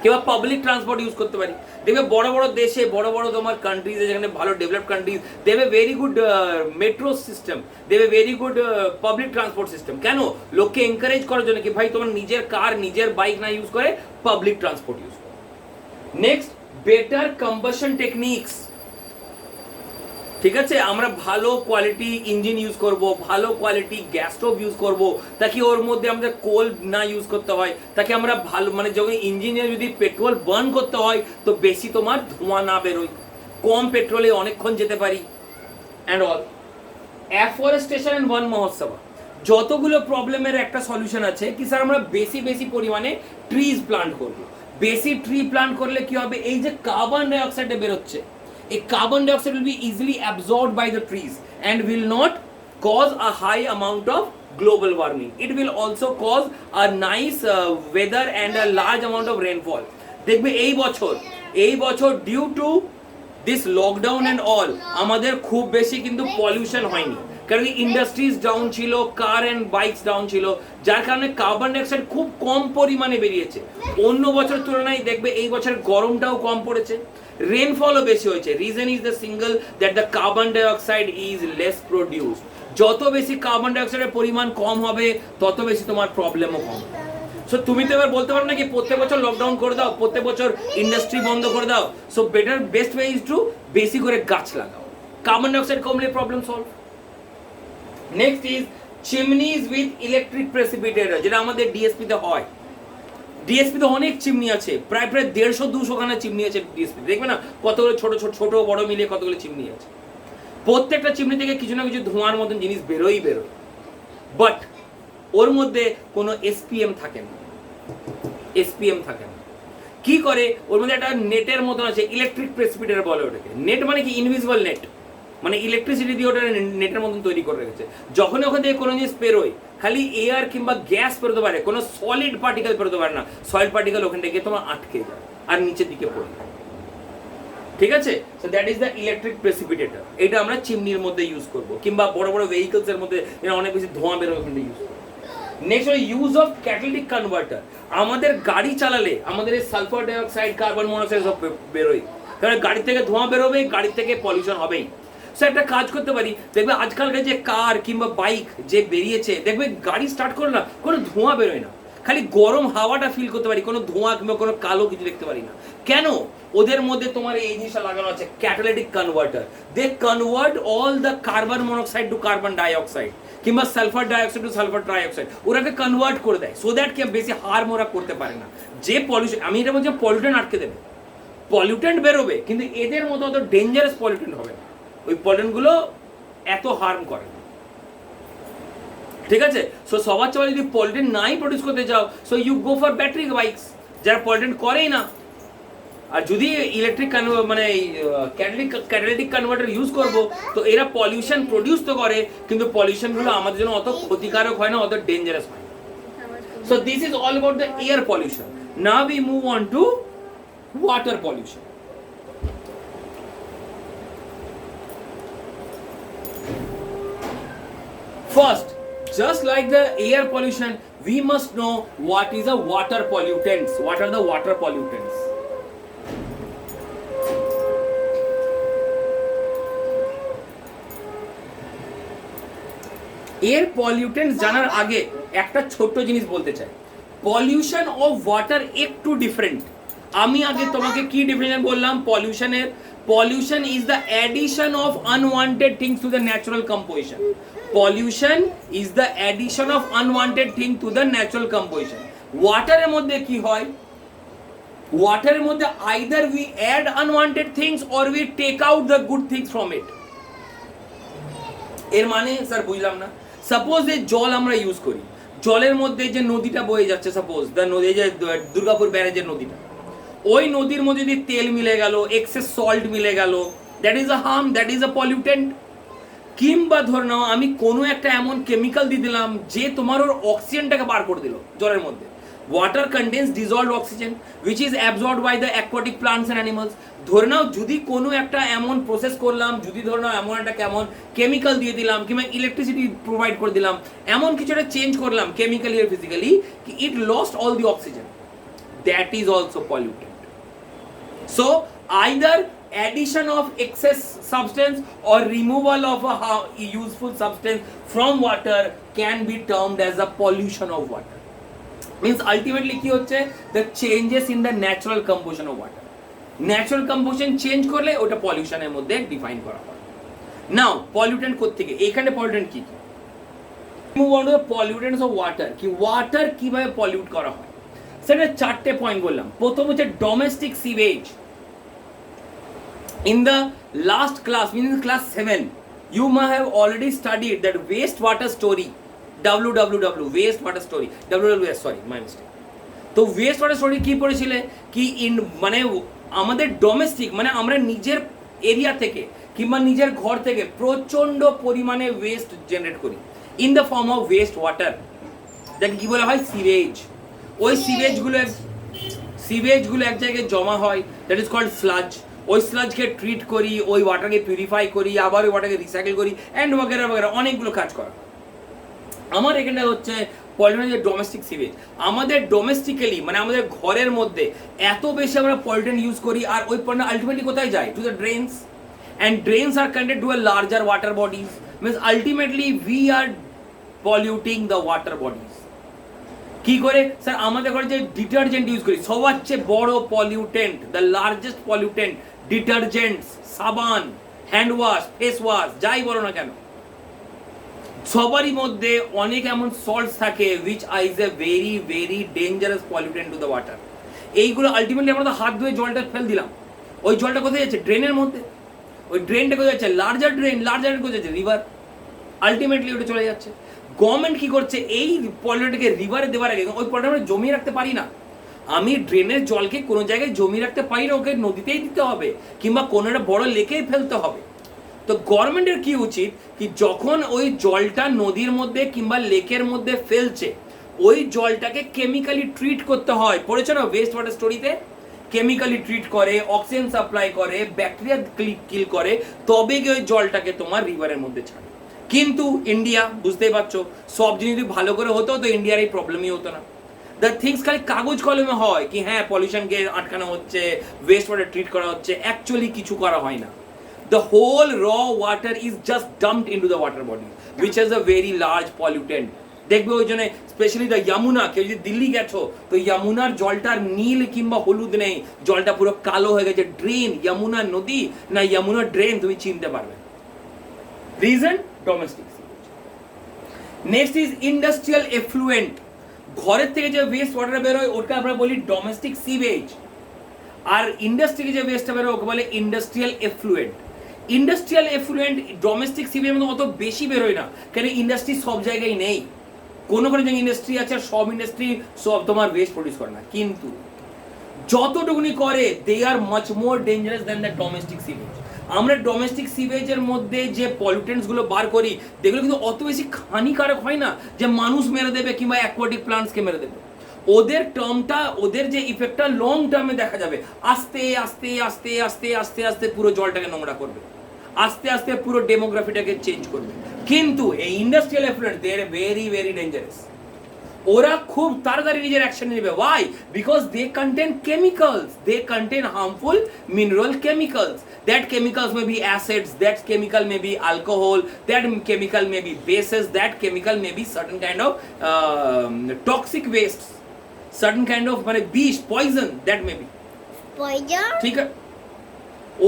কিংবা পাবলিক ট্রান্সপোর্ট ইউজ করতে পারি। দেখবে বড় বড় দেশে, বড় বড় তোমার কান্ট্রিজে, যেখানে ভালো develop countries, they have a very good metro system, they have a very good public transport system. কেন? লোককে এনকারেজ করার জন্য কি ভাই তোমার নিজের কার, নিজের বাইক না ইউজ করে পাবলিক ট্রান্সপোর্ট ইউজ করো। Next, better combustion techniques. ঠিক আছে, আমরা ভালো কোয়ালিটি ইঞ্জিন ইউজ করব, ভালো কোয়ালিটি গ্যাস স্টোভ ইউজ করব, তাকে ওর মধ্যে আমাদের কোল না ইউজ করতে হয়, তাকে আমরা ভালো মানে যখন ইঞ্জিনে যদি পেট্রোল বার্ন করতে হয় তো বেশি তোমার ধোঁয়া না বেরোয়, কম পেট্রোলে অনেকক্ষণ যেতে পারি অ্যান্ড অল। অ্যাফরেস্টেশন অ্যান্ড বন মহোৎসব, যতগুলো প্রবলেমের একটা সলিউশন আছে কি স্যার আমরা বেশি পরিমাণে ট্রিজ প্লান্ট করব। বেশি ট্রি প্লান্ট করলে কি হবে, এই যে কার্বন ডাইঅক্সাইডটা বেরোচ্ছে, a carbon dioxide will be easily absorbed by the trees and will not cause a high amount of global warming. It will also cause a nice weather and a large amount of rainfall. দেখবে এই বছর due to this lockdown and all আমাদের খুব বেশি কিন্তু pollution হয়নি, কারণ industries down ছিল, কার এন্ড বাইকস ডাউন ছিল, যার কারণে কার্বন ডাইঅক্সাইড খুব কম পরিমাণে বেরিয়েছে। অন্য বছর তুলনায় দেখবে এই বছর গরমটাও কম পড়েছে, রেনফলও বেশি হয়েছে। Reason is the single that the carbon dioxide is less produced. যত বেশি কার্বন ডাইঅক্সাইডের পরিমাণ কম হবে তত বেশি তোমার প্রবলেমও কম। সো তুমি তো এবার বলতে পারো না কি প্রত্যেক বছর লকডাউন করে দাও, প্রত্যেক বছর ইন্ডাস্ট্রি বন্ধ করে দাও। So best way is to বেশি করে গাছ লাগাও, কার্বন ডাইঅক্সাইড কমলে problem solve. Next is chimneys with electric precipitator, যেটা আমাদের ডিএসপি তে হয়। ডিএসপি তে অনেক চিমনি আছে, প্রায় 150-200 খানা চিমনি আছে ডিএসপি, দেখবে না কতগুলো ছোট বড় মিলিয়ে কতগুলো চিমনি আছে। প্রত্যেকটা চিমনি থেকে কিছু না কিছু ধোঁয়ার মতন জিনিস বেরোয়, বাট ওর মধ্যে কোনো এসপিএম থাকে না। কি করে, ওর মধ্যে একটা নেটের মতন আছে, ইলেকট্রিক প্রেসিপিটেটর বলে ওটাকে। নেট মানে কি, ইনভিজিবল নেট, মানে ইলেকট্রিসিটি দিয়ে ওটা নেটের মতন তৈরি করে রেখেছে। যখন ওখান থেকে কোনো জিনিস বেরোয়, খালি এয়ার কিংবা গ্যাস বেরোতে পারে, কোনো সলিড পার্টিকেল বেরোতে পারে না। সলিড পার্টিকেল ওখান থেকে তোমার আটকে যায় আর নিচের দিকে পড়ে যায়। ঠিক আছে, so that is the electric precipitator. এটা আমরা চিমনির মধ্যে ইউজ করব, কিংবা বড় বড় ভেহিকলস এর মধ্যে অনেক বেশি ধোঁয়া বেরোয় ওখানে ইউজ করব। নেক্সট হলো ইউজ অফ ক্যাটালিটিক কনভার্টার। আমাদের গাড়ি চালালে আমাদের এই সালফার ডাইঅক্সাইড, কার্বন মনোক্সাইড সব বেরোয়, কারণ গাড়ি থেকে ধোঁয়া বেরোবে, গাড়ি থেকে পলিউশন হবেই। সো একটা কাজ করতে পারি, দেখবে আজকালকার যে কার কিংবা বাইক যে বেরিয়েছে, দেখবে গাড়ি স্টার্ট করো না, কোনো ধোঁয়া বেরোয় না, খালি গরম হাওয়াটা ফিল করতে পারি, কোনো ধোঁয়া কিংবা কোনো কালো কিছু দেখতে পারি না। কেন? ওদের মধ্যে তোমার এই জিনিসটা লাগানো আছে, catalytic converter. They convert all the carbon monoxide to carbon dioxide, কিংবা sulphur dioxide to sulphur trioxide, ওরাকে কনভার্ট করে দেয়, সো দ্যাট কি বেশি হার্ম ওরা করতে পারে না। যে পলিউশন, আমি এটা বলছি পলিউটেন্ট আটকে দেবে, পলিউটেন্ট বেরোবে, কিন্তু এদের মতো অত ডেঞ্জারাস পলিউটেন্ট হবে না, ওই পলিউটেন্টগুলো এত হার্ম করে না। ঠিক আছে, সো সবার চেয়ে যদি পলিউটেন্ট নাই প্রডিউস করতে চাও, so you go for battery bikes, যারা পলিউটেন্ট করেই না। আর যদি ইলেকট্রিক মানে ক্যাটালিটিক কনভার্টার ইউজ করবো, তো এরা পলিউশন প্রডিউস তো করে, কিন্তু পলিউশনগুলো আমাদের জন্য অত ক্ষতিকারক হয় না, অত ডেঞ্জারাস হয় না। So this is all about the air pollution. Now we move on to water pollution. First, just like the air pollution, we must know what is a water pollutants. What are the water pollutants? Air pollutants জানার আগে একটা ছোট্ট জিনিস বলতে চাই, pollution of water একটু different. আমি আগে তোমাকে কি ডিফারেন্স বললাম পলিউশনের? Pollution is the addition of unwanted things to the natural composition. Pollution is the addition of unwanted thing to the natural composition. Water এর মধ্যে কি হয়? Water এর মধ্যে either we add unwanted things or we take out the good things from it. এর মানে sir বুঝলাম না। সাপোজ এই জল আমরা ইউজ করি, জলের মধ্যে যে নদীটা বয়ে যাচ্ছে, সাপোজ দ্য নদী, যে দুর্গাপুর ব্যারেজের নদীটা, ওই নদীর মধ্যে যদি তেল মিলে গেল, এক্সেস সল্ট মিলে গেল, that is a harm, that is a pollutant. কিংবা ধরে নাও আমি কোনো একটা এমন কেমিক্যাল দিয়ে দিলাম যে তোমার ওর অক্সিজেনটাকে বার করে দিল জলের মধ্যে। Water contains dissolved oxygen which is absorbed by the aquatic plants and animals. ধরে নাও যদি কোনো একটা এমন প্রসেস করলাম, যদি ধরে নাও এমন একটা কেমন কেমিক্যাল দিয়ে দিলাম কিংবা ইলেকট্রিসিটি প্রোভাইড করে দিলাম, এমন কিছু একটা চেঞ্জ করলাম কেমিক্যালি আর physically, it lost all the oxygen, that is also polluted. So either addition of excess substance or removal of a useful substance from water can be termed as a pollution of water. Means ultimately কি হচ্ছে, the changes in the natural composition of water. Natural composition change করলে ওটা pollution এর মধ্যে define করা হয়। Now pollutant কোত্থেকে, এখানে pollutant কি? Move on to the pollutants of water, কি water কিভাবে pollute করা হয়। সেটা চারটে পয়েন্ট বললাম। প্রথম হচ্ছে domestic sewage. In the last class, meaning class 7, you must have already studied that wastewater story, www, wastewater story, wws, sorry, my mistake. তো wastewater story কি পড়েছিলে, কি ইন মানে আমাদের ডোমেস্টিক মানে আমরা নিজের এরিয়া থেকে কিংবা নিজের ঘর থেকে প্রচন্ড পরিমাণে ওয়েস্ট জেনারেট করি in the form of West water, যাকে কি বলা হয় সিভেজ। ওই সিভেজগুলো এক জায়গায় জমা হয়, দ্যাট ইজ কল্ড স্লাজ। ওই স্লাজকে ট্রিট করি, ওই ওয়াটারকে পিউরিফাই করি, আবার ওই ওয়াটারকে রিসাইকেল করি অ্যান্ড ওয়াগেরা ওয়াগেরা অনেকগুলো কাজ করা। আমার এখানটা হচ্ছে পলিউশন যে ডোমেস্টিক সিভেজ। আমাদের ডোমেস্টিক্যালি মানে আমাদের ঘরের মধ্যে এত বেশি আমরা পলিউশন ইউজ করি, আর ওই পলিউশন আলটিমেটলি কোথায় যায়, to the drains, and drains are connected to a larger water bodies, means ultimately we are polluting the water bodies. কি করে স্যার, আমাদের ঘরে যে ডিটারজেন্ট ইউজ করি সবার চেয়ে বড় পলিউটেন্ট, দ্য লার্জেস্ট পলিউটেন্ট ডিটারজেন্টস, সাবান, হ্যান্ড ওয়াশ, ফেস ওয়াশ, যাই বলো না কেন, সবারই মধ্যে অনেক এমন সল্টস থাকে which is a very very dangerous pollutant to the water. এইগুলো আলটিমেটলি আমরা তো হাত ধুয়ে জলটা ফেল দিলাম, ওই জলটা কোথায় যাচ্ছে, ড্রেনের মধ্যে। ওই ড্রেনটা কোথায় যাচ্ছে, লার্জার ড্রেন কোথায় যাচ্ছে, রিভার। আলটিমেটলি ওটা চলে যাচ্ছে। গভর্নমেন্ট কি করছে, এই পলিউটাকে রিভারে দেওয়ার আগে ওই পলিউটা আমরা জমিয়ে রাখতে পারি না। আমি ড্রেনের জলকে কোনো জায়গায় জমিয়ে রাখতে পারি না, ওকে নদীতেই দিতে হবে কিংবা কোনো একটা বড় লেকেই ফেলতে হবে। তো গভর্নমেন্টের কি উচিত, কি যখন ওই জলটা নদীর মধ্যে কিংবা লেকের মধ্যে ফেলছে, ওই জলটাকে কেমিক্যালি ট্রিট করতে হয়। পড়েছো না ওয়েস্ট ওয়াটার স্টোরিতে, কেমিক্যালি ট্রিট করে, অক্সিজেন সাপ্লাই করে, ব্যাকটেরিয়া কিল করে, তবে গিয়ে ওই জলটাকে তোমার রিভারের মধ্যে ছাড়ে। কিন্তু ইন্ডিয়া, বুঝতেই পারছো, সব জিনিস যদি ভালো করে হতো তো ইন্ডিয়ার এই প্রবলেমই হতো না। দ্য থিংস খালি কাগজ কলমে হয় কি হ্যাঁ পলিউশনকে আটকানো হচ্ছে, ওয়েস্ট ওয়াটার ট্রিট করা হচ্ছে, অ্যাকচুয়ালি কিছু করা হয় না। The whole raw water is just dumped into the water body, which is a very large pollutant. দেখবে ওই জন্য স্পেশালি দ্য ইয়ামুনা, কেউ যদি দিল্লি গেছো তো ইয়ামুনার জলটার নীল কিংবা হলুদ নেই, জলটা পুরো কালো হয়ে গেছে। ড্রেন, ইয়ামুনা নদী না ইয়ামুনা ড্রেন তুমি চিনতে পারবে। Reason, domestic sewage. Next is industrial effluent. ঘরের থেকে যে ওয়েস্ট ওয়াটার বেরোয় ওটা আমরা বলি ডোমেস্টিক সিভেজ, আর ইন্ডাস্ট্রি যে ওয়েস্টটা বেরোয় ওকে বলে industrial effluent. Industrial effluent domestic সিভেজের মধ্যে অত বেশি বেরোয় না, কেন ইন্ডাস্ট্রি সব জায়গায় নেই। কোনো কোনো জায়গায় ইন্ডাস্ট্রি আছে, সব ইন্ডাস্ট্রি সব তোমার ওয়েস্ট প্রডিউস করে না, কিন্তু যতটুকুনি করে they are much more dangerous than the domestic sewage. আমরা ডোমেস্টিক সিভেজের মধ্যে যে পলিউটেন্টসগুলো বার করি যেগুলো কিন্তু অত বেশি হানিকারক হয় না যে মানুষ মেরে দেবে কিংবা অ্যাকোয়াটিক প্লান্টসকে মেরে দেবে। ওদের টার্মটা, ওদের যে ইফেক্টটা লং টার্মে দেখা যাবে। আস্তে আস্তে আস্তে আস্তে আস্তে আস্তে পুরো জলটাকে নোংরা করবে, আস্তে আস্তে পুরো ডেমোগ্রাফিটাকে চেঞ্জ করবে। কিন্তু এই industrial effluent they are very very dangerous. ওরা খুব তাড়াতাড়ি নিজের অ্যাকশন নেবে। Why? Because they contain chemicals, they contain harmful mineral chemicals. That chemicals may be acids, that chemical may be alcohol, that chemical may be bases, that chemical may be certain kind of toxic wastes, certain kind of মানে বিষ, poison that may be poison। ঠিক আছে,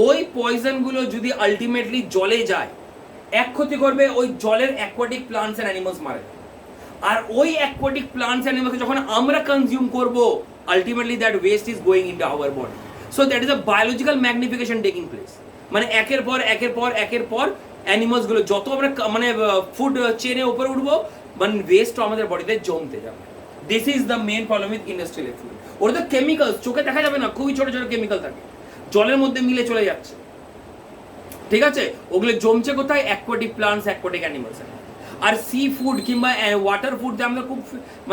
ওই poison গুলো যদি ultimately জলে যায়, এক ক্ষতি করবে ওই জলের অ্যাকোয়াটিক প্লান্টস এন্ড অ্যানিমালস মারে। আর ওই অ্যাকোয়াটিক প্লান্টস এন্ড অ্যানিমালস যখন আমরা কনজিউম করব, ultimately that West is going into our body. So that is a biological magnification taking place. মানে একের পর অ্যানিমালস গুলো যত আমরা মানে ফুড চেনে উপরে উঠবো, মানে ওয়েস্ট আমাদের বডিতে জমতে যাবে। This is the main problem with industrial effluent. ওরা তো কেমিক্যালস চোখে দেখা যাবে না, খুবই ছোট ছোট কেমিক্যাল থাকে, জলের মধ্যে মিলে চলে যাচ্ছে, ঠিক আছে? ওগুলো জমছে কোথায়? Aquatic plants, aquatic animals. আর সি ফুড কিংবা ওয়াটার ফুড যে আমাদের খুব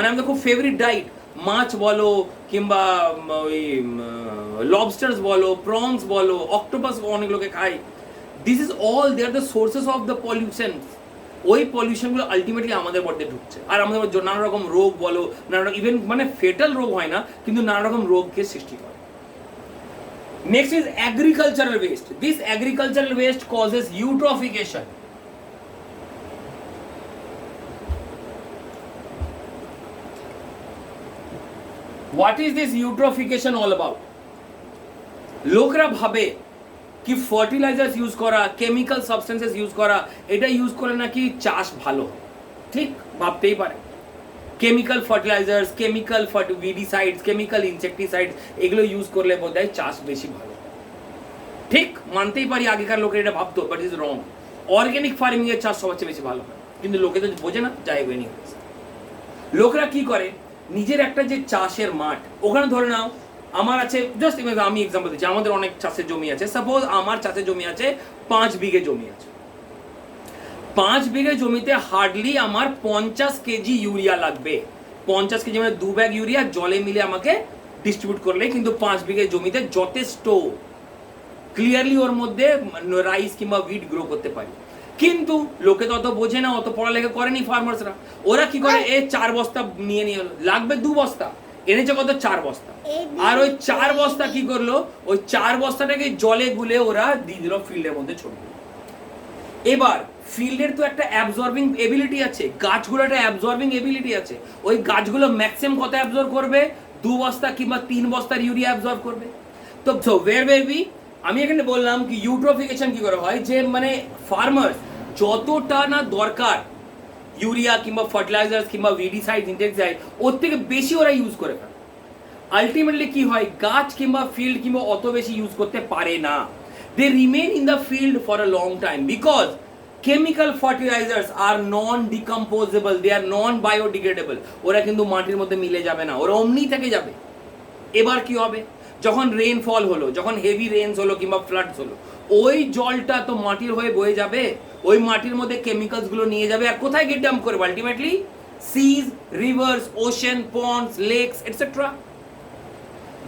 আমাদের খুব ফেভারিট ডাইট, মাছ বলো কিংবা ওই লবস্টার্স বলো, প্রনস বলো, অক্টোপাস অনেক লোকে খায়, this is all they are the sources of the pollution. ওই পলিউশনগুলো আলটিমেটলি আমাদের মধ্যে ঢুকছে আর আমাদের নানা রকম রোগ বলো, নানা রকম ইভেন মানে ফেটাল রোগ হয় না কিন্তু নানা রকম রোগকে সৃষ্টি করে। Next is agricultural waste. This agricultural waste causes eutrophication. What is this eutrophication all about? লোকরা ভাবে কি ফার্টিলাইজার্স ইউজ করা, কেমিক্যাল সাবস্টেন্সেস ইউজ করা, এটা ইউজ করে নাকি চাষ ভালো, ঠিক ভাবতেই পারে। Chemical fertilizers, chemical weedicides, chemical insecticides এগুলো ইউজ করলে বোধহয় চাষ বেশি ভালো, ঠিক মানতেই পারি আগেকার লোকের এটা ভাবতো, but is wrong. Organic farming এর চাষ সবার চেয়ে বেশি ভালো হয়, কিন্তু লোকে তো বোঝে না, যাই হোক নিয়ে লোকরা কি করে, নিজের একটা যে চাষের মাঠ, ওখানে ধরে নাও আমার আছে, জাস্ট আমি এক্সাম্পল দিচ্ছি, আমাদের অনেক চাষের জমি আছে, সাপোজ আমার চাষের জমি আছে 5 বিঘে জমি আছে, 5 বিঘে জমিতে হার্ডলি আমার 50 কেজি ইউরিয়া লাগবে। 50 কেজি মানে 2 ব্যাগ ইউরিয়া জলে মিলে আমাকে ডিস্ট্রিবিউট করলে কিন্তু 5 বিঘে জমিতে যথেষ্ট ক্লিয়ারলি ওর মধ্যে রাইস কিংবা উইট গ্রো করতে পারি। কিন্তু লোকে তো অত বোঝে না, অত পড়ালেখা করেনি ফার্মার্সরা। ওরা কি করে, 4 বস্তা নিয়ে লাগবে 2 বস্তা, এনেছে কত 4 বস্তা, আর ওই 4 বস্তা কি করলো, ওই 4 বস্তাটাকে জলে গুলে ওরা দিয়ে দিল ফিল্ডের মধ্যে ছড়িয়ে। এবার ফিল্ডের তো একটা অ্যাবজর্বিং এবিলিটি আছে, গাছগুলো একটা অ্যাবজর্বিং এবিলিটি আছে, ওই গাছগুলো ম্যাক্সিমাম কত অ্যাবজর্ব করবে, 2 বস্তা কিংবা 3 বস্তার ইউরিয়া অ্যাবজর্ব করবে। তো ওয়্যার বি আমি এখানে বললাম কি ইউট্রোফিকেশন কি করে হয়, যে মানে ফার্মার্স যতটা না দরকার ইউরিয়া কিংবা ফার্টিলাইজার্স কিংবা ভিডিসাইড ইনসেক্টিসাইড ওর থেকে বেশি ওরা ইউজ করে ফেলে। আলটিমেটলি কি হয়, গাছ কিংবা ফিল্ড কিংবা অত বেশি ইউজ করতে পারে না, they remain in the field for a long time because chemical fertilizers are non-decomposable, they are non-biodegradable. ওরা কিন্তু মাটির মধ্যে মিলে যাবে না, ওরা অমনি থেকে যাবে। এবার কি হবে, যখন রেইনফল হলো, যখন হেভি রেইনস হলো কিংবা ফ্লাডস হলো, ওই জলটা তো মাটির হয়ে বয়ে যাবে, ওই মাটির মধ্যে কেমিক্যালস গুলো নিয়ে যাবে, আর কোথায় গিয়ে ডাম্প করবে ultimately, seas, rivers, oceans, ponds, lakes etcetera.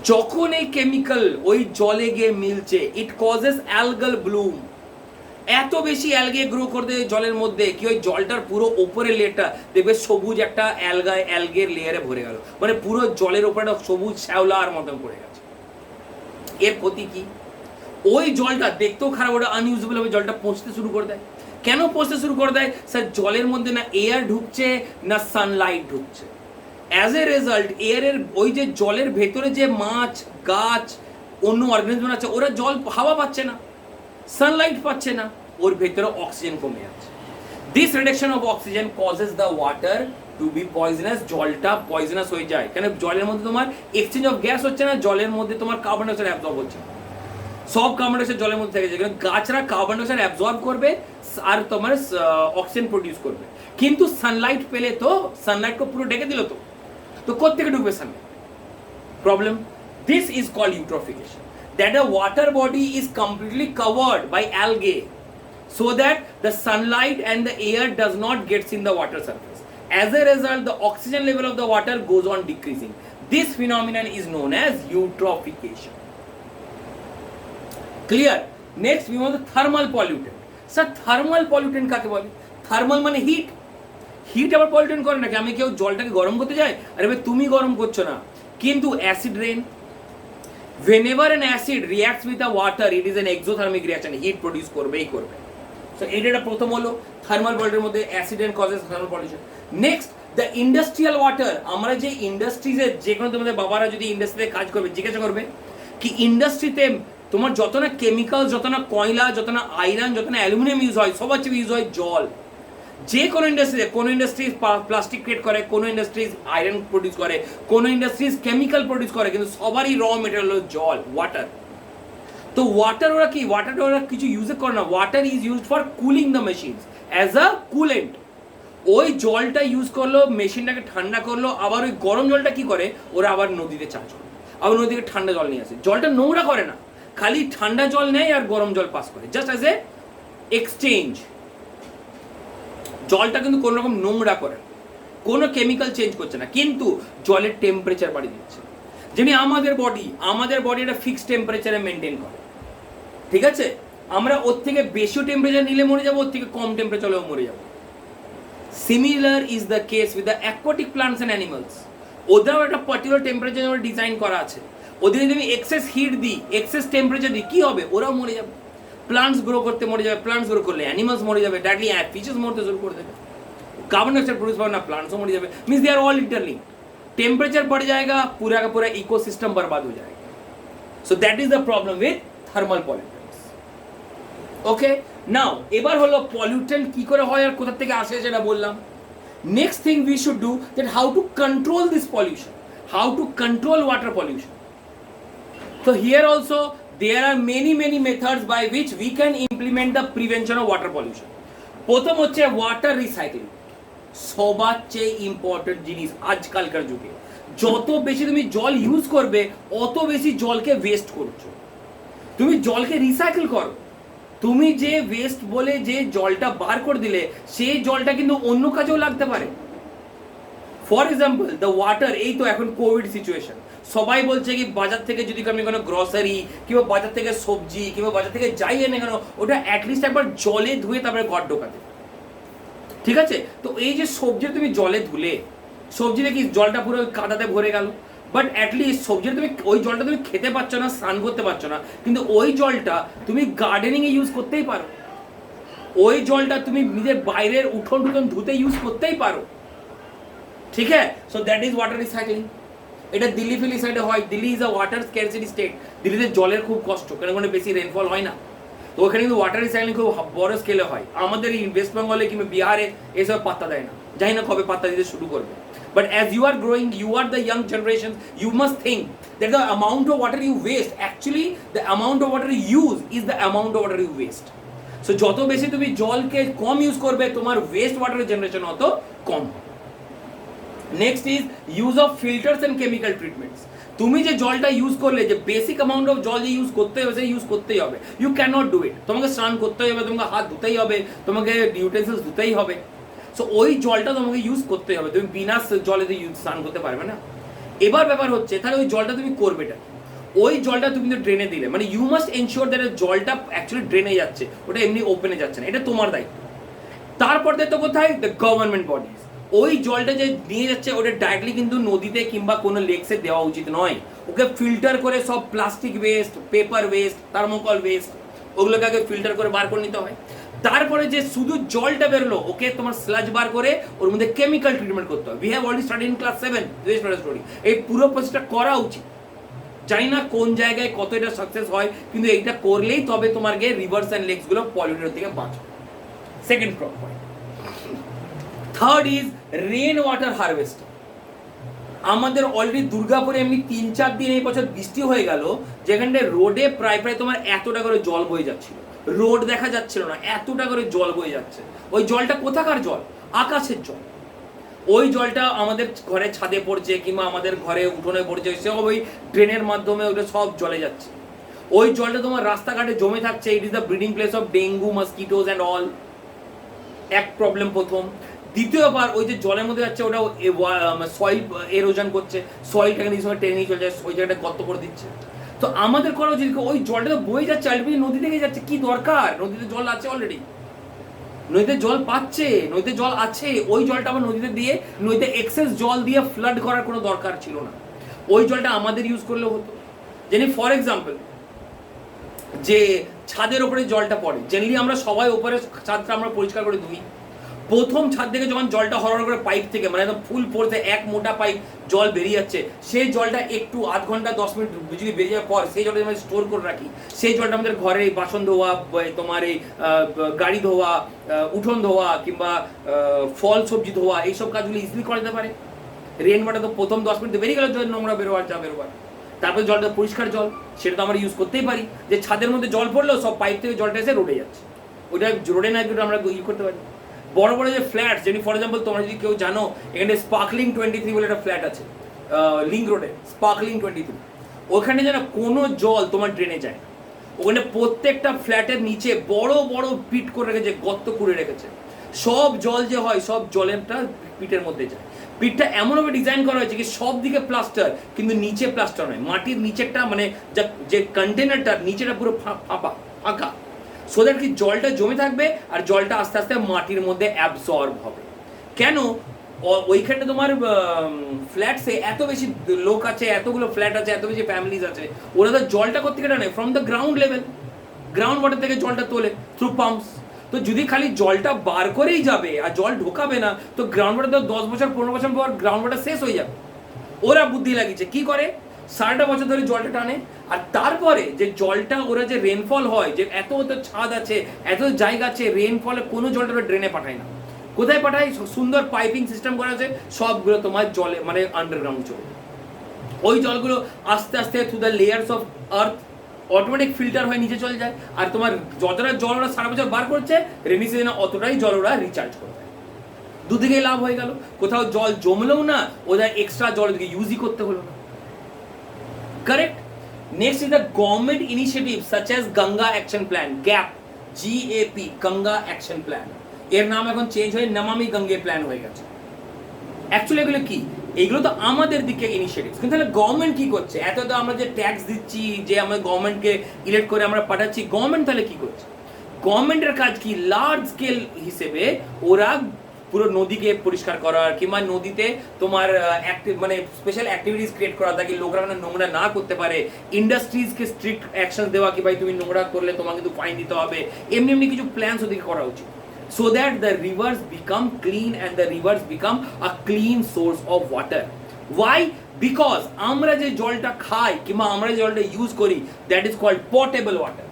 যখন এই কেমিক্যাল ওই জলে গিয়ে মিলছে, ইট কজেস অ্যালগাল ব্লুম। এত বেশি অ্যালগে গ্রো করতে জলের মধ্যে কি ওই জলটার পুরো ওপরের লেয়ারটা দেখবে সবুজ একটা অ্যালগের লেয়ারে ভরে গেল, মানে পুরো জলের ওপরে সবুজ শ্যাওলার মতন পড়ে গেছে। এর ক্ষতি কি, ওই জলটা দেখতেও খারাপ, ওটা আনইউজেবল হবে, জলটা পচতে শুরু করে দেয়। কেন পচতে শুরু করে দেয়, স্যার জলের মধ্যে না এয়ার ঢুকছে না সানলাইট ঢুকছে। অ্যাজ এ রেজাল্ট এয়ারের ওই যে জলের ভেতরে যে মাছ, গাছ, অন্য অর্গানিজম আছে, ওরা জল হাওয়া পাচ্ছে না, সানলাইট পাচ্ছে না, ওর ভেতরে অক্সিজেন কমে যাচ্ছে। This reduction of oxygen causes the water to be poisonous, জলটা পয়জনাস হয়ে যায়। কেন, জলের মধ্যে তোমার এক্সচেঞ্জ অফ গ্যাস হচ্ছে না, জলের মধ্যে তোমার কার্বন ডাইঅক্সাইড অ্যাবজর্ব হচ্ছে না, সব কার্বন ডাইঅক্সাইড জলের মধ্যে থেকে যায়। গাছরা কার্বন ডাইঅক্সাইড অ্যাবজর্ব করবে আর তোমার অক্সিজেন প্রডিউস করবে, কিন্তু সানলাইট পেলে তো সানলাইটকে পুরো ঢেকে দিল, তো কোত্থেকে ঢুকবে sunlight, problem. This is called eutrophication, that a water body is completely covered by algae so that the sunlight and the air does not gets in the water surface. As a result, the oxygen level of the water goes on decreasing. This phenomenon is known as eutrophication. Clear? Next we want the thermal pollutant. Sir, thermal pollutant কাকে বলে? Thermal মানে hit, hit আবার pollutant করে নাকি, আমি কেউ জলটাকে গরম করতে যাই, আরে ভাই তুমি গরম করছো না, কিন্তু acid rain, whenever an acid reacts with the water, it is an exothermic reaction, heat produce করবেই করবে। সো এটা প্রথম হলো থার্মাল পলিউশনের মধ্যে acid and causes thermal pollution. Next the industrial water. আমরা যে ইন্ডাস্ট্রিজে, যে কোনো তোমাদের বাবারা যদি ইন্ডাস্ট্রিতে কাজ করবে, জিজ্ঞাসা করবে কি ইন্ডাস্ট্রিতে তোমার যত না কেমিক্যাল, যত না কয়লা, যত না আয়রন, যত না অ্যালুমিনিয়াম ইউজ হয়, সবার চেয়ে ইউজ হয় জল। যে কোনো ইন্ডাস্ট্রিতে, কোনো ইন্ডাস্ট্রিজ প্লাস্টিক ক্রিয়েট করে, কোনো ইন্ডাস্ট্রিজ আয়রন প্রডিউস করে, কোনো ইন্ডাস্ট্রিজ কেমিক্যাল প্রডিউস করে, কিন্তু সবারই র মেটেরিয়াল হলো জল, ওয়াটার। তো ওয়াটার ওরা কি, ওয়াটার ওরা কিছু ইউজ করে না, water is used for cooling the machines as a coolant. ওই জলটা ইউজ করলো, মেশিনটাকে ঠান্ডা করলো, আবার ওই গরম জলটা কি করে, ওরা আবার নদীতে চার্জ করে, আবার নদীতে ঠান্ডা জল নিয়ে আসে। জলটা নোংরা করে না, খালি ঠান্ডা জল নেয় আর গরম জল পাস করে, জাস্ট অ্যাজ এ এক্সচেঞ্জ। জলটা কিন্তু কোনো রকম নোংরা করে না, কোনো কেমিক্যাল চেঞ্জ করছে না, কিন্তু জলের টেম্পারেচার বাড়িয়ে দিচ্ছে। যেমনি আমাদের বডি একটা ফিক্সড টেম্পারেচারে মেনটেন করে, ঠিক আছে? আমরা ওর থেকে বেশি টেম্পারেচার নিলে মরে যাবো, ওর থেকে কম টেম্পারেচার হলেও মরে যাবো। Similar is the case with the aquatic plants and animals. ওদেরও একটা পার্টিকুলার টেম্পারেচার ডিজাইন করা আছে। ওদের যদি আমি এক্সেস হিট দিই, এক্সেস টেম্পারেচার দিই, কি হবে? ওরাও মরে যাবে। প্লান্টস গ্রো করতে মরে যাবে, প্লান্টস গ্রো করলে অ্যানিমালস মরে যাবে, ডাইরেক্টলি ফিশেস মরতে শুরু করে দেবে, कार्बन डाइऑक्साइड प्रोड्यूस होगा ना, प्लांट्सों मर जाए, means they are all interlinked. Temperature बढ़ जाएगा, पूरा का पूरा इकोसिस्टम बर्बाद हो जाएगा। So that is the problem with thermal pollutants. Okay, now এবার হলো পলিউটেন্ট কি করে হয় আর কোথা থেকে আসে সেটা বললাম। Next thing we should do that how to control this pollution, how to control water pollution. So here also there are many methods by which we can implement the prevention of water pollution. প্রথম হচ্ছে water recycling, সবার চেয়ে important জিনিস আজকালকার যুগে। যত বেশি তুমি জল ইউজ করবে, অত বেশি জলকে ওয়েস্ট করছো। তুমি জলকে রিসাইকেল করো। তুমি যে ওয়েস্ট বলে যে জলটা বার করে দিলে, সেই জলটা কিন্তু অন্য কাজেও লাগতে পারে। ফর এক্সাম্পল দ্য ওয়াটার, এই তো এখন কোভিড সিচুয়েশন, সবাই বলছে কি বাজার থেকে যদি আমি কোনো গ্রসারি কিংবা বাজার থেকে সবজি কিংবা বাজার থেকে যাই এনে কেন, ওটা অ্যাটলিস্ট একবার জলে ধুয়ে তারপরে ঘর ঢোকাতে, ঠিক আছে? তো এই যে সবজি তুমি জলে ধুলে, সবজিতে কি জলটা পুরো কাদাতে ভরে গেল, বাট অ্যাটলিস্ট সবজিটা তুমি ওই জলটা তুমি খেতে পারছো না, স্নান করতে পারছো না, কিন্তু ওই জলটা তুমি গার্ডেনিং এ ইউজ করতেই পারো। ওই জলটা তুমি নিজের বাইরের উঠোন টুঠোন ধুতে ইউজ করতেই পারো, ঠিক আছে? So that is water recycling. এটা দিল্লি ফিলি সাইডে হয়। Delhi is a water scarcity state. দিল্লিতে জলের খুব কষ্ট, কারণ ওখানে বেশি রেনফল হয় না, তো ওখানে কিন্তু ওয়াটার রিসাইক্লিং খুব বড় স্কেলে হয়। আমাদের এই ওয়েস্ট বেঙ্গলে কিংবা বিহারে এসব পাত্তা দেয় না, জানি না কবে পাত্তা দিতে শুরু করবে। But as you are growing, you are the young generation, you must think that the amount of water you waste, actually the amount of water you use is the amount of water you waste. So যত বেশি তুমি জলকে কম use করবে, তোমার West ওয়াটারের generation অত কম। Next is use of filters and chemical treatments. তুমি যে জলটা ইউজ করলে, যে বেসিক অ্যামাউন্ট অফ জল যে ইউজ করতে হবে, ইউজ করতেই হবে। You can not do it. তোমাকে স্নান করতেই হবে, তোমাকে হাত ধুতেই হবে, তোমাকে ইউটেন্সিলস ধুতেই হবে। সো ওই জলটা তোমাকে ইউজ করতেই হবে, তুমি বিনা জলে স্নান করতে পারবে না। এবার ব্যাপার হচ্ছে, তাহলে ওই জলটা তুমি করবেটা, ওই জলটা তুমি তো ড্রেনে দিলে, মানে ইউ মাস্ট এনশিওর দ্যাট জলটা অ্যাকচুয়ালি ড্রেনে যাচ্ছে, ওটা এমনি ওপেনে যাচ্ছে না, এটা তোমার দায়িত্ব। তারপর দায়িত্ব কোথায়? The government bodies. ওই জলটা যে নিয়ে যাচ্ছে, ওটা ডাইরেক্টলি কিন্তু নদীতে কিংবা কোনো লেকসে দেওয়া উচিত নয়। ওকে ফিল্টার করে সব plastic waste, paper West, thermocol West, ওগুলোকে আগে ফিল্টার করে বার করে নিতে হয়। তারপরে যে শুধু জলটা বেরোলো, ওকে তোমার স্লাজ বার করে ওর মধ্যে কেমিক্যাল ট্রিটমেন্ট করতে হয়। We have already studied in class 7 West water story. এই পুরো প্রসেসটা করা উচিত। জানি না কোন জায়গায় কত এটা সাকসেস হয়, কিন্তু এইটা করলেই তবে তোমার গিয়ে রিভার্স অ্যান্ড লেকস গুলো পলিউটের থেকে বাঁচবে। Second point. Third is rain water harvesting. আমাদের অলরেডি দুর্গাপুরে এমনি 3-4 দিন এই বছর বৃষ্টি হয়ে গেল, যেখানটায় রোডে প্রায় তোমার এতটা করে জল বয়ে যাচ্ছিল, রোড দেখা যাচ্ছিল না, এতটা করে জল বয়ে যাচ্ছে। ওই জলটা কোথাকার জল? আকাশের জল। ওই জলটা আমাদের ঘরে ছাদে পড়ছে কিংবা আমাদের ঘরে উঠোনে পড়ছে, সব ওই ড্রেনের মাধ্যমে ওটা সব জলে যাচ্ছে। ওই জলটা তোমার রাস্তাঘাটে জমে থাকছে। It is the breeding place of dengue, mosquitoes and all. এক প্রবলেম প্রথম। দ্বিতীয়বার ওই যে জলের মধ্যে যাচ্ছে, ওটা সয়েল এরোশন করছে, সয়েলটাকে নিয়ে সময় টেনে নিয়ে চলে যায়, ওই জায়গাটা গর্ত করে দিচ্ছে। তো আমাদের করা উচিত, ওই জলটা তো বয়ে যাচ্ছে, আলটিমেটলি নদী থেকে যাচ্ছে, কি দরকার? নদীতে জল আছে অলরেডি, নদীতে জল পাচ্ছে, নদীতে জল আছে, ওই জলটা আবার নদীতে দিয়ে, নদীতে এক্সেস জল দিয়ে ফ্লাড করার কোনো দরকার ছিল না। ওই জলটা আমাদের ইউজ করলেও হতো। যেন ফর এক্সাম্পল, যে ছাদের ওপরে জলটা পড়ে, জেনারেলি আমরা সবাই ওপরে ছাদটা আমরা পরিষ্কার করে ধুই। প্রথম ছাদ থেকে যখন জলটা হরহর করে পাইপ থেকে, মানে একদম ফুল পড়তে এক মোটা পাইপ জল বেরিয়ে যাচ্ছে, সেই জলটা একটু আধ ঘন্টা 10 মিনিট যদি বেরিয়ে যাওয়ার পর সেই জলটা আমরা স্টোর করে রাখি। সেই জলটা আমাদের ঘরে বাসন ধোয়া, তোমার এই গাড়ি ধোয়া, উঠোন ধোয়া কিংবা ফল সবজি ধোয়া, এইসব কাজগুলো ইজিলি করা যেতে পারে। রেন ওয়াটার তো প্রথম 10 মিনিট বেরিয়ে গেল, জল নোংরা বেরোয়ার যা বেরোবার, তারপরে জলটা পরিষ্কার জল, সেটা তো আমরা ইউজ করতেই পারি। যে ছাদের মধ্যে জল পড়লেও সব পাইপ থেকে জলটা এসে রোডে যাচ্ছে, ওইটা রোডে না আমরা ইউজ করতে পারি। বড় বড় যে ফ্ল্যাট, যেমনি ফর এক্সাম্পল তোমরা যদি কেউ জানো এখানে স্পার্কলিং 23 বলে একটা ফ্ল্যাট আছে লিঙ্ক রোডে, স্পার্কলিং 23, ওখানে যেন কোনো জল তোমার ড্রেনে যায় না। ওখানে প্রত্যেকটা ফ্ল্যাটের নিচে বড় বড় পিট করে রেখেছে, গর্ত করে রেখেছে, সব জল যে হয় সব জলেরটা পিটের মধ্যে যায়। পিটটা এমনভাবে ডিজাইন করা হয়েছে কি সব দিকে প্লাস্টার, কিন্তু নিচে প্লাস্টার নয়, মাটির নিচেরটা মানে যে কন্টেনারটার নিচেটা পুরো ফাঁকা, সো দ্যাট কি জলটা জমে থাকবে আর জলটা আস্তে আস্তে মাটির মধ্যে অ্যাবসর্ব হবে। কেন ওইখানে তোমার ফ্ল্যাটসে এত বেশি লোক আছে, এতগুলো ফ্ল্যাট আছে, এত বেশি ফ্যামিলিজ আছে, ওরা তো জলটা কোথা থেকে টানে? From the ground level, ground water থেকে জলটা তোলে থ্রু পাম্পস। তো যদি খালি জলটা বার করেই যাবে আর জল ঢোকাবে না, তো গ্রাউন্ড ওয়াটার তো 10 বছর 15 বছর পর গ্রাউন্ড ওয়াটার শেষ হয়ে যাবে। ওরা বুদ্ধি লাগিয়েছে, কি করে? 60টা বছর ধরে জলটা টানে, আর তারপরে যে জলটা ওরা যে রেনফল হয়, যে এত ছাদ আছে, এত জায়গা আছে, রেনফলে কোনো জলটা ওরা ড্রেনে পাঠায় না। কোথায় পাঠায়? সুন্দর পাইপিং সিস্টেম করা আছে, সবগুলো তোমার জলে মানে আন্ডারগ্রাউন্ড চলে। ওই জলগুলো আস্তে আস্তে through the layers of earth automatic filter হয়ে নিচে চলে যায়, আর তোমার যতটা জল ওরা সারা বছর বার করছে, রেনি সিজনে অতটাই জল ওরা রিচার্জ করবে। দুদিকেই লাভ হয়ে গেল, কোথাও জল জমলেও না, ওদের এক্সট্রা জল ওদেরকে ইউজই করতে হলো না। Correct? Next is the government initiative such as Ganga action plan, gap, GAP, Ganga action plan. এর নাম এখন চেঞ্জ হয়ে নমামি গঙ্গে প্ল্যান হয়ে গেছে। অ্যাকচুয়ালি এগুলো কি? এগুলো তো আমাদের দিকে ইনিশিয়েটিভ, কিন্তু তাহলে গভর্নমেন্ট কি করছে? এত তো আমরা যে ট্যাক্স দিচ্ছি, যে আমরা গভর্নমেন্টকে ইলেক্ট করে আমরা পাঠাচ্ছি, গভর্নমেন্ট তাহলে কি করছে? গভর্নমেন্টের কাজ কি? লার্জ স্কেল হিসেবে ওরা পুরো নদীকে পরিষ্কার করার, কিংবা নদীতে তোমার মানে স্পেশাল অ্যাক্টিভিটিস ক্রিয়েট করা, তাকে লোকরা মানে নোংরা না করতে পারে, ইন্ডাস্ট্রিজকে স্ট্রিক্ট অ্যাকশন দেওয়া, কি ভাই তুমি নোংরা করলে তোমাকে কিন্তু ফাইন দিতে হবে, এমনি কিছু প্ল্যানস ওদিকে করা উচিত, so that the rivers become clean and the rivers become a clean source of water. Why? Because আমরা যে জলটা খাই কিংবা আমরা যে জলটা ইউজ করি, that is called potable water.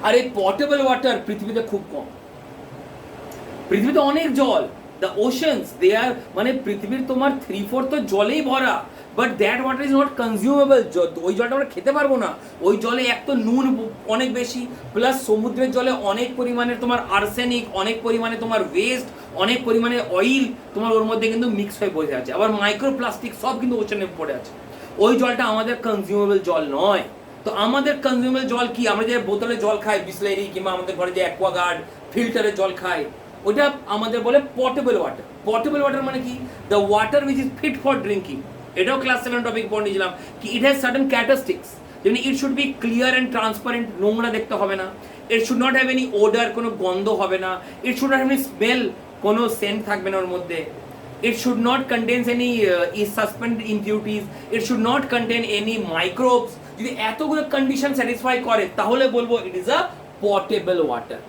আর এই পটেবল ওয়াটার পৃথিবীতে খুব কম। পৃথিবীতে অনেক জল, দ্য ওশানস, দে আর মানে পৃথিবীর তোমার 3/4 তো জলেই ভরা, but that water is not consumable. ওই জলটা আমরা খেতে পারবো না। ওই জলে এক তো নুন অনেক বেশি, প্লাস সমুদ্রের জলে অনেক পরিমাণে তোমার আর্সেনিক, অনেক পরিমাণে তোমার ওয়েস্ট, অনেক পরিমাণে অয়েল তোমার ওর মধ্যে কিন্তু মিক্স হয়ে বসে আছে, আবার মাইক্রোপ্লাস্টিক সব কিন্তু ওশানে পড়ে আছে। ওই জলটা আমাদের কনজিউমেবল জল নয়। তো আমাদের কনজিউমেবল জল কি? আমরা যে বোতলে জল খাই বিসলেরি, কিংবা আমাদের ঘরে যে অ্যাকোয়াগার্ড ফিল্টারের জল খাই, ওটা আমাদের বলে পটেবল ওয়াটার। পটেবল ওয়াটার মানে কি? The water which is fit for drinking. এটাও ক্লাস 7 টপিক পড়ে নিয়েছিলাম কি ইট হ্যাজ সার্টেন ক্যারেক্টারিস্টিক্স, যেমন it should be clear and transparent, নোংরা দেখতে হবে না। It should not have any odour, কোনো গন্ধ হবে না। It should not have any smell, কোনো সেন্ট থাকবে না ওর মধ্যে। It should not contain any suspended impurities. It should not contain any microbes. যদি এতগুলো কন্ডিশন স্যাটিসফাই করে, তাহলে বলবো ইট ইজ আ পটেবল ওয়াটার।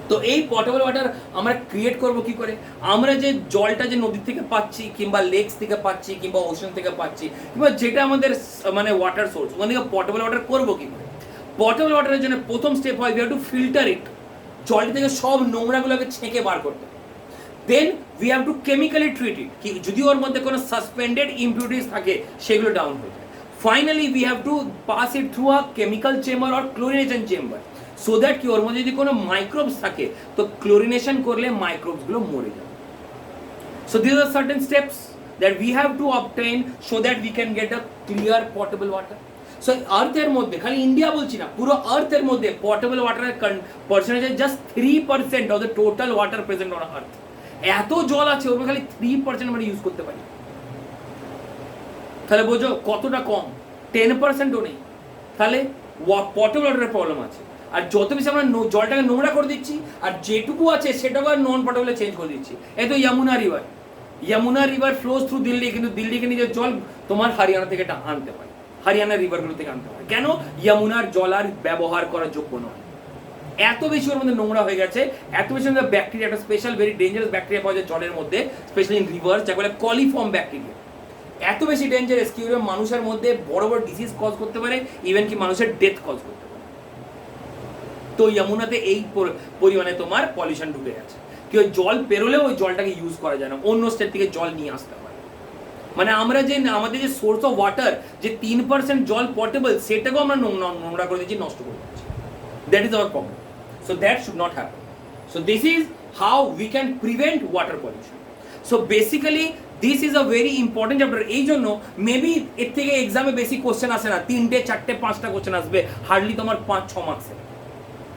তো এই পটেবল ওয়াটার আমরা ক্রিয়েট করব কি করে? আমরা যে জলটা যে নদী থেকে পাচ্ছি, কিংবা লেকস থেকে পাচ্ছি, কিংবা ওশান থেকে পাচ্ছি, কিংবা যেটা আমাদের মানে ওয়াটার সোর্স, ওখান থেকে পটেবল ওয়াটার করবো কি করে? পটেবল ওয়াটারের জন্য প্রথম স্টেপ হয়, we have to filter it. জলটা থেকে সব নোংরাগুলোকে ছেঁকে বার করতে। Then we have to chemically treat it, কি যদি ওর মধ্যে কোনো সাসপেন্ডেড ইম্পিউরিটিস থাকে সেগুলো ডাউন হয়ে যায়। Finally we have two pass it through a chemical chamber or chlorination chamber, so that কি ওর মধ্যে যদি কোনো মাইক্রোবস থাকে, তো ক্লোরিনেশন করলে মাইক্রোবসগুলো মরে যাবে। So this are certain steps that we have to obtain so that we can get a clear potable water. So আর্থের মধ্যে, খালি ইন্ডিয়া বলছি না, পুরো আর্থের মধ্যে পটেবল ওয়াটারের percentage just 3% of the total water present on earth. এত জল আছে, ওর খালি 3% আমরা ইউজ করতে পারি। তাহলে বোঝো কতটা কম, 10%ও নেই। তাহলে পটেবল ওয়াটারের প্রবলেম আছে। আর যত বেশি আমরা জলটাকে নোংরা করে দিচ্ছি, আর যেটুকু আছে সেটাকে আর নন পটেবলে চেঞ্জ করে দিচ্ছি। এই তো Yamuna river flows through Delhi, কিন্তু দিল্লিকে নিজের জল তোমার হরিয়ানা থেকে আনতে পারে, হরিয়ানার রিভারগুলো থেকে আনতে পারে। কেন? যমুনার জল আর ব্যবহার করার যোগ্য নয়। এত বেশি ওর মধ্যে নোংরা হয়ে গেছে, এত বেশি ব্যাকটেরিয়া, একটা স্পেশাল ভেরি ডেঞ্জারাস ব্যাকটেরিয়া পাওয়া যায় জলের মধ্যে, স্পেশালি ইন রিভার, যাকে বলে কলিফর্ম ব্যাকটেরিয়া। এত বেশি ডেঞ্জারাস কি মানুষের মধ্যে বড় বড় ডিজিজ কজ করতে পারে, ইভেন কি মানুষের ডেথ কজ করতে পারে। তো যমুনাতে এই পরিমাণে তোমার পলিউশন ঢুকে গেছে, কি ওই জল পেরোলেও ওই জলটাকে ইউজ করা যায় না, অন্য স্টেট থেকে জল নিয়ে আসতে হয়। মানে আমরা যে আমাদের যে সোর্স অফ ওয়াটার যে 3% জল পটেবল সেটাকেও আমরা নোংরা করে দিচ্ছি, নষ্ট করে দিচ্ছি। That is our problem. So that should not happen. So this is how we can prevent water pollution. So basically this is a very important chapter. এই জন্য মেবি এর থেকে এক্সামে বেশি কোশ্চেন আসে না, 3টে 4টে 5টা কোশ্চেন আসবে, হার্ডলি তোমার 5-6 মার্কসের।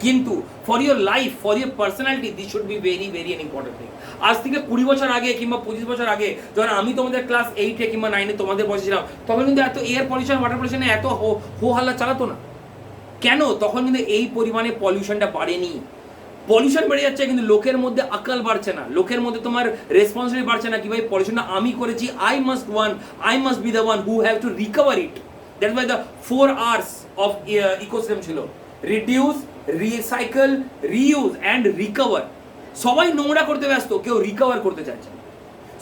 কিন্তু for your life, for your personality, this should be very very N important thing. আজ থেকে 20 বছর আগে কিংবা 25 বছর আগে যখন আমি তোমাদের ক্লাস 8-এ কিংবা 9-এ তোমাদের বসেছিলাম, তখন কিন্তু এত এয়ার পলিউশন, ওয়াটার পলিউশনে এত হো হাল্লা চালাতো না। কেন? তখন কিন্তু এই পরিমাণে পলিউশনটা বাড়েনি। পলিউশন বেড়ে যাচ্ছে কিন্তু লোকের মধ্যে আকাল বাড়ছে না, লোকের মধ্যে তোমার রেসপন্সিবিলিটি বাড়ছে না কি ভাই পলিউশনটা আমি করেছি, I must be the one who have to recover it. That's why the 4 R's of ecosystem ছিল, reduce, recycle, reuse and recover. সবাই নোংরা করতে ব্যস্ত, কেউ রিকভার করতে চাইছে।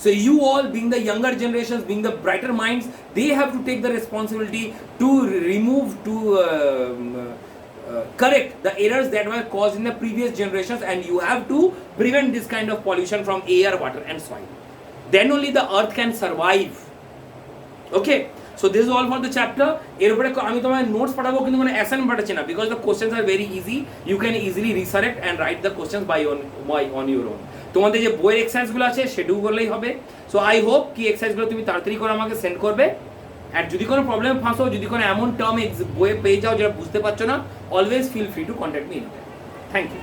So you all, being the younger generations, being the brighter minds, they have to take the responsibility to remove, to correct the errors that were caused in the previous generations, and you have to prevent this kind of pollution from air, water and soil. Then only the earth can survive. Okay, so this is all for the chapter. এরপরে আমি তোমার notes পাঠাবো কিন্তু মানে assignment পাঠাচ্ছি না, because the questions are very easy. You can easily resurrect and write the questions on your own. তোমাদের যে বইয়ের এক্সারসাইজগুলো আছে সেটুকু করলেই হবে। সো আই হোপ কি এক্সারসাইজগুলো তুমি তাড়াতাড়ি করে আমাকে সেন্ড করবে। আর যদি কোনো প্রবলেম ফাঁসো, যদি কোনো এমন টার্ম বইয়ে পেয়ে যাও যেটা বুঝতে পারছো না, always feel free to contact me. Thank you.